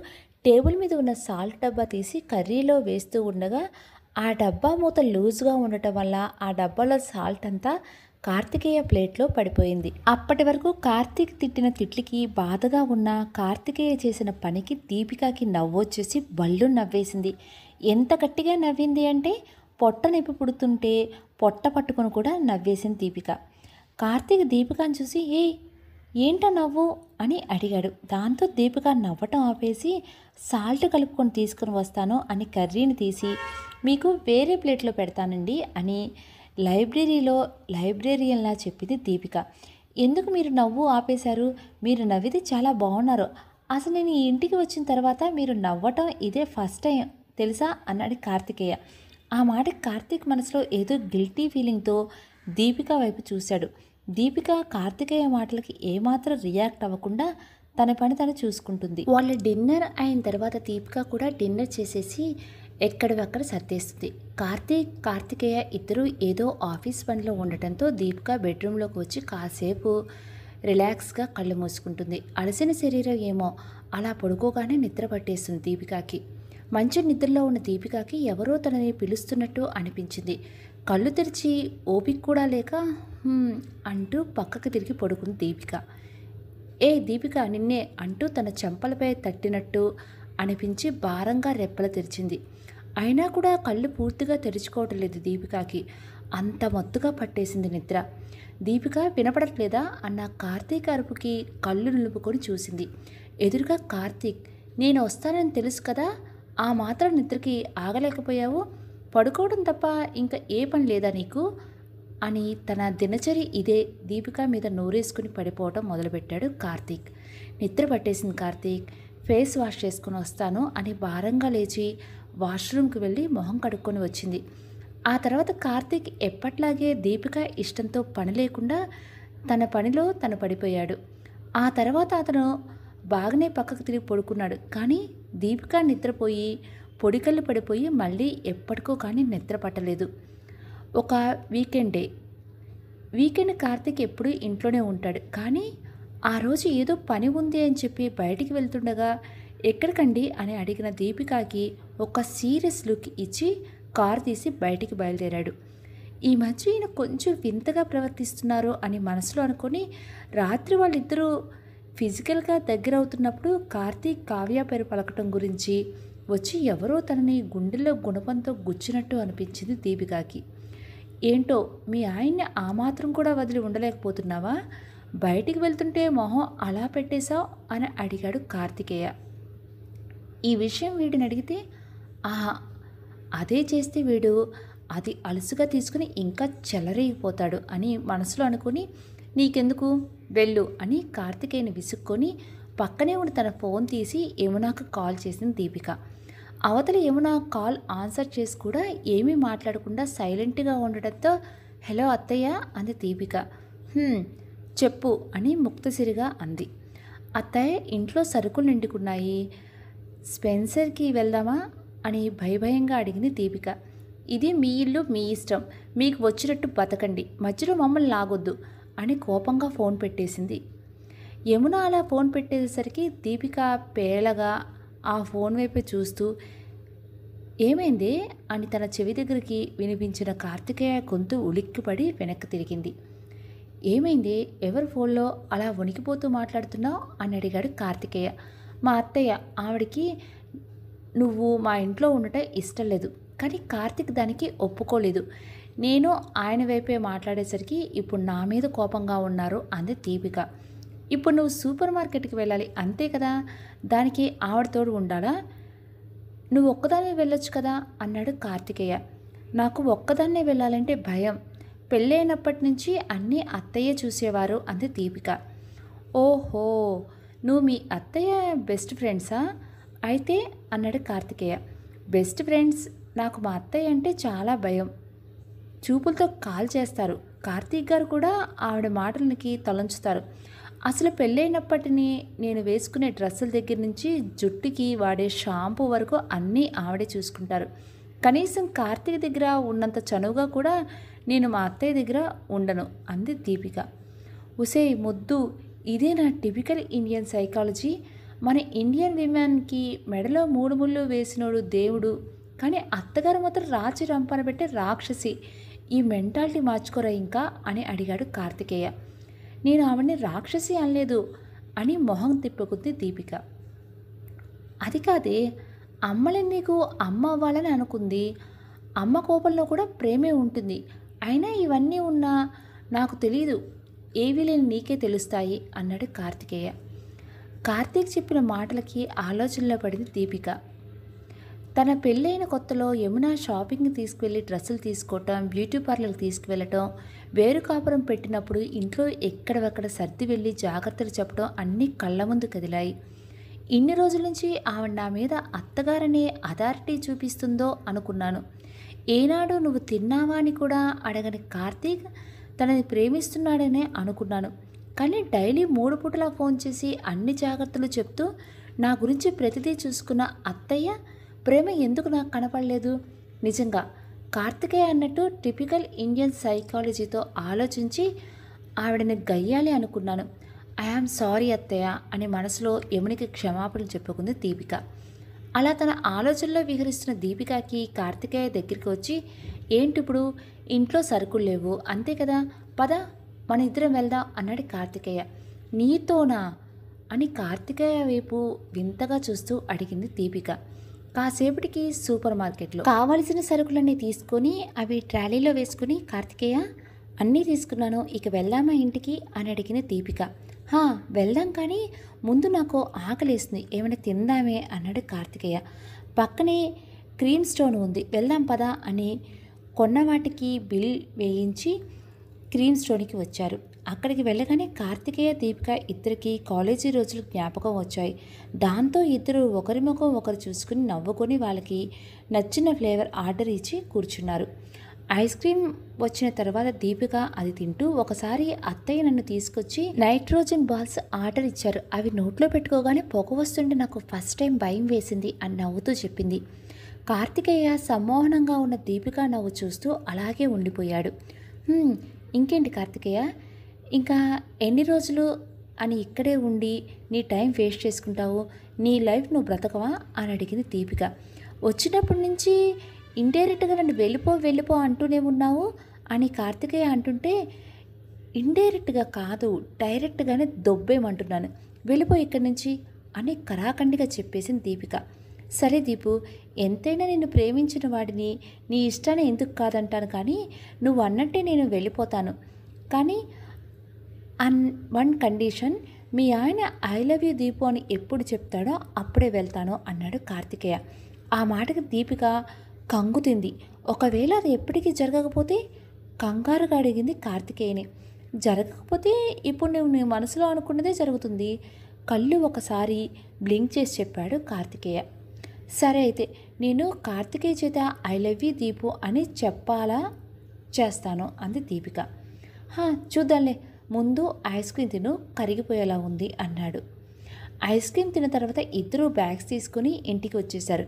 టేబుల్ మీద ఉన్న సాల్ట్ డబ్బా తీసి కర్రీలో వేస్తూ ఉండగా ఆ డబ్బా మూత లూజ్గా ఉండటం వల్ల ఆ డబ్బాలో సాల్ట్ అంతా కార్తికేయ ప్లేట్లో పడిపోయింది. అప్పటి వరకు కార్తీక్ తిట్టిన తిట్లకి బాధగా ఉన్న కార్తికేయ చేసిన పనికి దీపికకి నవ్వొచ్చేసి బళ్ళు నవ్వేసింది. ఎంత గట్టిగా నవ్వింది అంటే పొట్ట నొప్పి పుడుతుంటే పొట్ట పట్టుకొని కూడా నవ్వేసింది దీపిక. కార్తీక్ దీపికను చూసి ఏంటా నవ్వు అని అడిగాడు. దాంతో దీపిక నవ్వటం ఆపేసి సాల్ట్ కలుపుకొని తీసుకుని వస్తాను అని కర్రీని తీసి మీకు వేరే ప్లేట్లో పెడతానండి అని లైబ్రేరియన్లా చెప్పింది దీపిక. ఎందుకు మీరు నవ్వు ఆపేశారు? మీరు నవ్వితే చాలా బాగున్నారు. అసలు నేను ఈ ఇంటికి వచ్చిన తర్వాత మీరు నవ్వటం ఇదే ఫస్ట్ టైం తెలుసా అన్నాడు కార్తికేయ. ఆ మాట కార్తీక్ మనసులో ఏదో గిల్టీ ఫీలింగ్తో దీపిక వైపు చూశాడు. దీపిక కార్తికేయ మాటలకి ఏమాత్రం రియాక్ట్ అవ్వకుండా తన పని తను చూసుకుంటుంది. వాళ్ళ డిన్నర్ అయిన తర్వాత దీపిక కూడా డిన్నర్ చేసేసి ఎక్కడివక్కడ సర్దేస్తుంది. కార్తికేయ ఇద్దరు ఏదో ఆఫీస్ పనిలో ఉండటంతో దీపిక బెడ్రూమ్లోకి వచ్చి కాసేపు రిలాక్స్గా కళ్ళు మూసుకుంటుంది. అలసిన శరీరం ఏమో అలా పడుకోగానే నిద్ర పట్టేస్తుంది దీపికకి. మంచి నిద్రలో ఉన్న దీపికకి ఎవరో తనని పిలుస్తున్నట్టు అనిపించింది. కళ్ళు తెరిచి ఓపిక కూడా లేక అంటూ పక్కకు తిరిగి పడుకుంది దీపిక. దీపిక నిన్నే అంటూ తన చెంపలపై తట్టినట్టు అనిపించి భారంగా రెప్పలు తెరిచింది. అయినా కూడా కళ్ళు పూర్తిగా తెరుచుకోవటం లేదు దీపికకి. అంత మత్తుగా పట్టేసింది నిద్ర. దీపిక వినపడట్లేదా అన్న కార్తీక్ అరుపుకి కళ్ళు నిలుపుకొని చూసింది. ఎదురుగా కార్తీక్, నేను వస్తానని తెలుసు కదా, ఆ మాత్రం నిద్రకి ఆగలేకపోయావు, పడుకోవడం తప్ప ఇంకా ఏ పని లేదా నీకు అని తన దినచరి ఇదే దీపిక మీద నోరేసుకుని పడిపోవటం మొదలుపెట్టాడు కార్తీక్. నిద్ర పట్టేసింది కార్తీక్, ఫేస్ వాష్ చేసుకుని వస్తాను అని భారంగా లేచి వాష్రూమ్కి వెళ్ళి మొహం కడుక్కొని వచ్చింది. ఆ తర్వాత కార్తీక్ ఎప్పట్లాగే దీపిక ఇష్టంతో పని లేకుండా తన పనిలో తను పడిపోయాడు. ఆ తర్వాత అతను బాగానే పక్కకు తిరిగి పడుకున్నాడు. కానీ దీపిక నిద్రపోయి పొడికళ్ళు పడిపోయి మళ్ళీ ఎప్పటికో కానీ నిద్ర పట్టలేదు. ఒక వీకెండ్ కార్తీక్ ఎప్పుడూ ఇంట్లోనే ఉంటాడు. కానీ ఆ రోజు ఏదో పని ఉంది అని చెప్పి బయటికి వెళ్తుండగా ఎక్కడికండి అని అడిగిన దీపికకి ఒక సీరియస్ లుక్ ఇచ్చి కారు తీసి బయటికి బయలుదేరాడు. ఈ మధ్య ఈయన కొంచెం వింతగా ప్రవర్తిస్తున్నారు అని మనసులో అనుకొని రాత్రి వాళ్ళిద్దరూ ఫిజికల్గా దగ్గర అవుతున్నప్పుడు కార్తీక్ కావ్య పేరు పలకటం గురించి వచ్చి ఎవరో తనని గుండెల్లో గుణపంతో గుచ్చినట్టు అనిపించింది దీపికకి. ఏంటో మీ ఆయన్ని ఆ మాత్రం కూడా వదిలి ఉండలేకపోతున్నావా, బయటికి వెళ్తుంటే మొహం అలా పెట్టేశావు అని అడిగాడు కార్తికేయ. ఈ విషయం వీడిని అడిగితే ఆహా అదే చేస్తే వీడు అది అలుసుగా తీసుకుని ఇంకా చెలరేగిపోతాడు అని మనసులో అనుకుని నీకెందుకు వెళ్ళు అని కార్తికేయని విసుక్కొని పక్కనే ఉండి తన ఫోన్ తీసి యమునాకు కాల్ చేసింది దీపిక. అవతల యమున కాల్ ఆన్సర్ చేసి కూడా ఏమీ మాట్లాడకుండా సైలెంట్గా ఉండడంతో హలో అత్తయ్య అంది దీపిక. చెప్పు అని ముక్తసిరిగా అంది. అత్తయ్య ఇంట్లో సరుకులు నిండుకున్నాయి, స్పెన్సర్కి వెళ్దామా అని భయభయంగా అడిగింది దీపిక. ఇది మీ ఇల్లు మీ ఇష్టం, మీకు వచ్చినట్టు బతకండి, మధ్యలో మమ్మల్ని లాగొద్దు అని కోపంగా ఫోన్ పెట్టేసింది. యమున అలా ఫోన్ పెట్టేసరికి దీపిక పేలగా ఆ ఫోన్ వైపే చూస్తూ ఏమైంది అని తన చెవి దగ్గరికి వినిపించిన కార్తికేయ గొంతు ఉలిక్కిపడి వెనక్కి తిరిగింది. ఏమైంది, ఎవరి ఫోన్లో అలా వణికిపోతూ మాట్లాడుతున్నావు అని అడిగాడు కార్తికేయ. మా అత్తయ్య, ఆవిడికి నువ్వు మా ఇంట్లో ఉండటం ఇష్టం లేదు, కానీ కార్తిక్ దానికి ఒప్పుకోలేదు. నేను ఆయన వైపే మాట్లాడేసరికి ఇప్పుడు నా మీద కోపంగా ఉన్నారు అంది దీపిక. ఇప్పుడు నువ్వు సూపర్ మార్కెట్కి వెళ్ళాలి అంతే కదా, దానికి ఆవిడ తోడు ఉండాలా, నువ్వు ఒక్కదాన్నే వెళ్ళొచ్చు కదా అన్నాడు కార్తికేయ. నాకు ఒక్కదాన్నే వెళ్ళాలంటే భయం, పెళ్ళైనప్పటి నుంచి అన్నీ అత్తయ్య చూసేవారు అంది దీపిక. ఓహో, నువ్వు మీ అత్తయ్య బెస్ట్ ఫ్రెండ్సా అయితే అన్నాడు కార్తికేయ. బెస్ట్ ఫ్రెండ్స్, నాకు మా అత్తయ్య అంటే చాలా భయం, చూపులతో కాల్ చేస్తారు, కార్తీక్ గారు కూడా ఆవిడ మాటలకి తలంచుతారు. అసలు పెళ్ళైనప్పటినీ నేను వేసుకునే డ్రెస్సుల దగ్గర నుంచి జుట్టుకి వాడే షాంపూ వరకు అన్నీ ఆవిడే చూసుకుంటారు. కనీసం కార్తీక్ దగ్గర ఉన్నంత చనువుగా కూడా నేను మా అత్తయ్య దగ్గర ఉండను అంది దీపిక. ఉసే ముద్దు, ఇదే నా టిపికల్ ఇండియన్ సైకాలజీ. మన ఇండియన్ విమెన్కి మెడలో 3 ముళ్ళు వేసినోడు దేవుడు, కానీ అత్తగారు మాత్రం రాచి రంపన పెట్టే రాక్షసి. ఈ మెంటాలిటీ మార్చుకోరా ఇంకా అని అడిగాడు కార్తికేయ. నేను ఆవిడ్ని రాక్షసి అనలేదు అని మొహం తిప్పుకుంది దీపిక. అది కాదే, అమ్మలని నీకు అమ్మ అవ్వాలని అనుకుంది, అమ్మ కోపంలో కూడా ప్రేమే ఉంటుంది, అయినా ఇవన్నీ ఉన్నా నాకు తెలీదు, ఏవీ లేని నీకే తెలుస్తాయి అన్నాడు కార్తికేయ. కార్తీక్ చెప్పిన మాటలకి ఆలోచనలో పడింది దీపిక. తన పెళ్ళైన కొత్తలో యమున షాపింగ్కి తీసుకువెళ్ళి డ్రెస్సులు తీసుకోవటం, బ్యూటీ పార్లర్కి తీసుకువెళ్ళటం, వేరు కాపురం పెట్టినప్పుడు ఇంట్లో ఎక్కడవక్కడ సర్ది వెళ్ళి జాగ్రత్తలు చెప్పడం అన్నీ కళ్ళ ముందు కదిలాయి. ఇన్ని రోజుల నుంచి ఆవిడ నా మీద అత్తగారనే అథారిటీ చూపిస్తుందో అనుకున్నాను. ఏనాడు నువ్వు తిన్నావా అని కూడా అడగని కార్తీక్ తనని ప్రేమిస్తున్నాడనే అనుకున్నాను. కానీ డైలీ 3 పూటలా ఫోన్ చేసి అన్ని జాగ్రత్తలు చెప్తూ నా గురించి ప్రతిదీ చూసుకున్న అత్తయ్య ప్రేమ ఎందుకు నాకు కనపడలేదు? నిజంగా కార్తికేయ అన్నట్టు టిపికల్ ఇండియన్ సైకాలజీతో ఆలోచించి ఆవిడని గయ్యాలి అనుకున్నాను. ఐఆమ్ సారీ అత్తయ్య అని మనసులో యమునికి క్షమాపణలు చెప్పుకుంది దీపిక. అలా తన ఆలోచనలో విహరిస్తున్న దీపికకి కార్తికేయ దగ్గరికి వచ్చి ఏంటిప్పుడు ఇంట్లో సరుకులు లేవు అంతే కదా, పద మన ఇద్దరం వెళ్దాం అన్నాడు కార్తికేయ. నీతోనా అని కార్తికేయ వైపు వింతగా చూస్తూ అడిగింది దీపిక. కాసేపటికి సూపర్ మార్కెట్లో కావలసిన సరుకులన్నీ తీసుకొని అవి ట్రాలీలో వేసుకుని కార్తికేయ అన్నీ తీసుకున్నాను, ఇక వెళ్దామా ఇంటికి అని అడిగింది దీపిక. హా, వెళ్దాం, కానీ ముందు నాకు ఆకలేస్తుంది, ఏమైనా తిందామే అన్నాడు కార్తికేయ. పక్కనే క్రీమ్ స్టోన్ ఉంది, వెళ్దాం పదా అని కొన్న వాటికి బిల్ వేయించి క్రీమ్ స్టోన్కి వచ్చారు. అక్కడికి వెళ్ళగానే కార్తికేయ దీపిక ఇద్దరికి కాలేజీ రోజులు జ్ఞాపకం వచ్చాయి. దాంతో ఇద్దరు ఒకరి ముఖం ఒకరు చూసుకుని నవ్వుకొని వాళ్ళకి నచ్చిన ఫ్లేవర్ ఆర్డర్ ఇచ్చి కూర్చున్నారు. ఐస్ క్రీమ్ వచ్చిన తర్వాత దీపిక అది తింటూ, ఒకసారి అత్తయ్య నన్ను తీసుకొచ్చి నైట్రోజన్ బాల్స్ ఆర్డర్ ఇచ్చారు, అవి నోట్లో పెట్టుకోగానే పొగ వస్తుంటే నాకు ఫస్ట్ టైం భయం వేసింది అని నవ్వుతూ చెప్పింది. కార్తికేయ సమ్మోహనంగా ఉన్న దీపిక నవ్వు చూస్తూ అలాగే ఉండిపోయాడు. ఇంకేంటి కార్తికేయ, ఇంకా ఎన్ని రోజులు అని ఇక్కడే ఉండి నీ టైం వేస్ట్ చేసుకుంటావు, నీ లైఫ్ నువ్వు బ్రతకవా అని అడిగింది దీపిక. వచ్చినప్పటి నుంచి ఇండైరెక్ట్గా నన్ను వెళ్ళిపో అంటూనే ఉన్నావు అని కార్తికేయ అంటుంటే, ఇండైరెక్ట్గా కాదు డైరెక్ట్గానే దొబ్బేమంటున్నాను, వెళ్ళిపో ఇక్కడి నుంచి అని కరాఖండిగా చెప్పేసింది దీపిక. సరే దీపు, ఎంతైనా నిన్ను ప్రేమించిన వాడిని నీ ఇష్టాన్ని ఎందుకు కాదంటాను, కానీ నువ్వు అన్నట్టే నేను వెళ్ళిపోతాను, కానీ వన్ కండిషన్, మీ ఆయన ఐ లవ్ యూ దీపు అని ఎప్పుడు చెప్తాడో అప్పుడే వెళ్తాను అన్నాడు కార్తికేయ. ఆ మాటకి దీపిక కంగుతింది. ఒకవేళ అది ఎప్పటికీ జరగకపోతే కంగారుగా అడిగింది కార్తికేయని. జరగకపోతే ఇప్పుడు నువ్వు నీ మనసులో అనుకున్నదే జరుగుతుంది, కళ్ళు ఒకసారి బ్లింక్ చేసి చెప్పాడు కార్తికేయ. సరే అయితే నేను కార్తికేయ చేత ఐ లవ్ యూ దీపు అని చెప్పాలా చేస్తాను అంది దీపిక. చూద్దాంలే, ముందు ఐస్ క్రీమ్ తిను, కరిగిపోయేలా ఉంది అన్నాడు. ఐస్ క్రీమ్ తిన్న తర్వాత ఇద్దరు బ్యాగ్స్ తీసుకుని ఇంటికి వచ్చేశారు.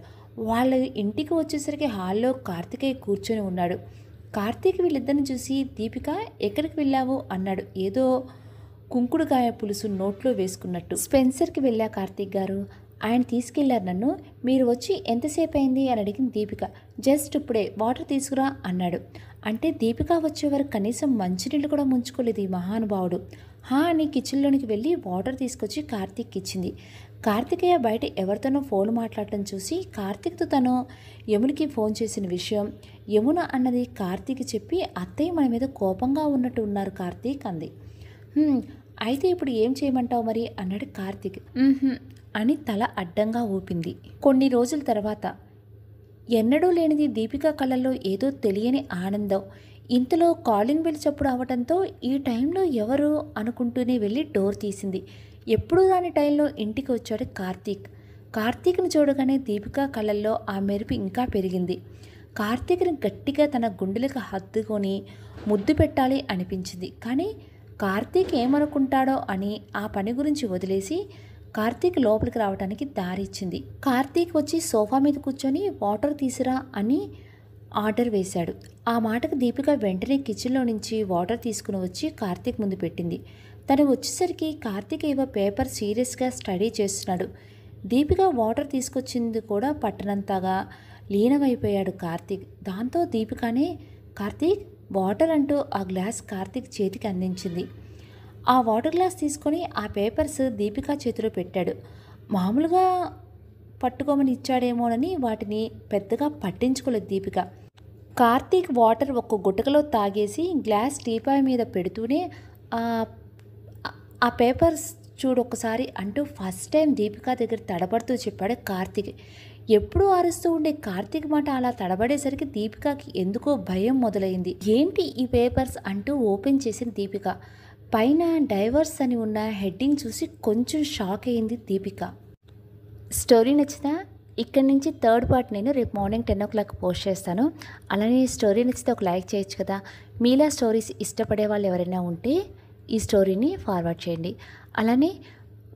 వాళ్ళ ఇంటికి వచ్చేసరికి హాల్లో కార్తికేయ కూర్చొని ఉన్నాడు. కార్తీక్ వీళ్ళిద్దరిని చూసి, దీపిక ఎక్కడికి వెళ్ళావు అన్నాడు, ఏదో కుంకుడుకాయ పులుసు నోట్లో వేసుకున్నట్టు. స్పెన్సర్కి వెళ్ళా కార్తీక్ గారు, ఆయన తీసుకెళ్లారు నన్ను, మీరు వచ్చి ఎంతసేపు అయింది అని అడిగింది దీపిక. జస్ట్ ఇప్పుడే, వాటర్ తీసుకురా అన్నాడు. అంటే దీపిక వచ్చే వరకు కనీసం మంచినీళ్ళు కూడా ముంచుకోలేదు ఈ మహానుభావుడు. అని కిచెన్లోనికి వెళ్ళి వాటర్ తీసుకొచ్చి కార్తీక్కి ఇచ్చింది. కార్తికేయ బయట ఎవరితోనో ఫోన్ మాట్లాడటం చూసి కార్తీక్తో తను యమునికి ఫోన్ చేసిన విషయం యమున అన్నది కార్తీక్ చెప్పి, అత్తయ్య మన మీద కోపంగా ఉన్నట్టు ఉన్నారు కార్తీక్ అంది. అయితే ఇప్పుడు ఏం చేయమంటావు మరి అన్నాడు కార్తీక్. అని తల అడ్డంగా ఊపింది. కొన్ని రోజుల తర్వాత ఎన్నడూ లేనిది దీపిక కళ్ళల్లో ఏదో తెలియని ఆనందం. ఇంతలో కాలింగ్ బెల్ చప్పుడు అవడంతో ఈ టైంలో ఎవరు అనుకుంటూనే వెళ్ళి డోర్ తీసింది. ఎప్పుడూ దాని టైంలో ఇంటికి వచ్చాడు కార్తీక్. కార్తీక్ని చూడగానే దీపిక కళ్ళల్లో ఆ మెరుపు ఇంకా పెరిగింది. కార్తీక్ని గట్టిగా తన గుండెలకు హత్తుకొని ముద్దు పెట్టాలి అనిపించింది. కానీ కార్తీక్ ఏమనుకుంటాడో అని ఆ పని గురించి వదిలేసి కార్తీక్ లోపలికి రావడానికి దారి ఇచ్చింది. కార్తీక్ వచ్చి సోఫా మీద కూర్చొని వాటర్ తీసిరా అని ఆర్డర్ వేశాడు. ఆ మాటకు దీపిక వెంటనే కిచెన్లో నుంచి వాటర్ తీసుకుని వచ్చి కార్తీక్ ముందు పెట్టింది. తను వచ్చేసరికి కార్తీక్ ఏవో పేపర్ సీరియస్గా స్టడీ చేస్తున్నాడు. దీపిక వాటర్ తీసుకొచ్చింది కూడా పట్టనంతగా లీనమైపోయాడు కార్తీక్. దాంతో దీపికనే కార్తీక్ వాటర్ అంటూ ఆ గ్లాస్ కార్తీక్ చేతికి అందించింది. ఆ వాటర్ గ్లాస్ తీసుకొని ఆ పేపర్స్ దీపిక చేతిలో పెట్టాడు. మామూలుగా పట్టుకోమని ఇచ్చాడేమోనని వాటిని పెద్దగా పట్టించుకోలేదు దీపిక. కార్తీక్ వాటర్ ఒక్క గుటకలో తాగేసి గ్లాస్ టీపాయ్ మీద పెడుతూనే ఆ పేపర్స్ చూడొక్కసారి అంటూ ఫస్ట్ టైం దీపిక దగ్గర తడబడుతూ చెప్పాడు కార్తీక్. ఎప్పుడూ అరుస్తూ ఉండే కార్తీక్ మాట అలా తడబడేసరికి దీపికకి ఎందుకో భయం మొదలైంది. ఏంటి ఈ పేపర్స్ అంటూ ఓపెన్ చేసిన దీపిక. పైన డైవర్స్ అని ఉన్న హెడ్డింగ్ చూసి కొంచెం షాక్ అయింది దీపిక. స్టోరీ నచ్చితే ఇక్కడి నుంచి థర్డ్ పార్ట్ నేను రేపు మార్నింగ్ 10 o'clock పోస్ట్ చేస్తాను. అలానే స్టోరీ నచ్చితే ఒక లైక్ చేయొచ్చు కదా. మీలా స్టోరీస్ ఇష్టపడే వాళ్ళు ఎవరైనా ఉంటే ఈ స్టోరీని ఫార్వర్డ్ చేయండి. అలానే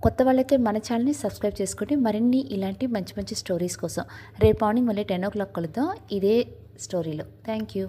కొత్త వాళ్ళైతే మన ఛానల్ని సబ్స్క్రైబ్ చేసుకోండి. మరిన్ని ఇలాంటి మంచి మంచి స్టోరీస్ కోసం రేపు మార్నింగ్ మళ్ళీ 10 o'clock కలుద్దాం ఇదే స్టోరీలో. Thank you.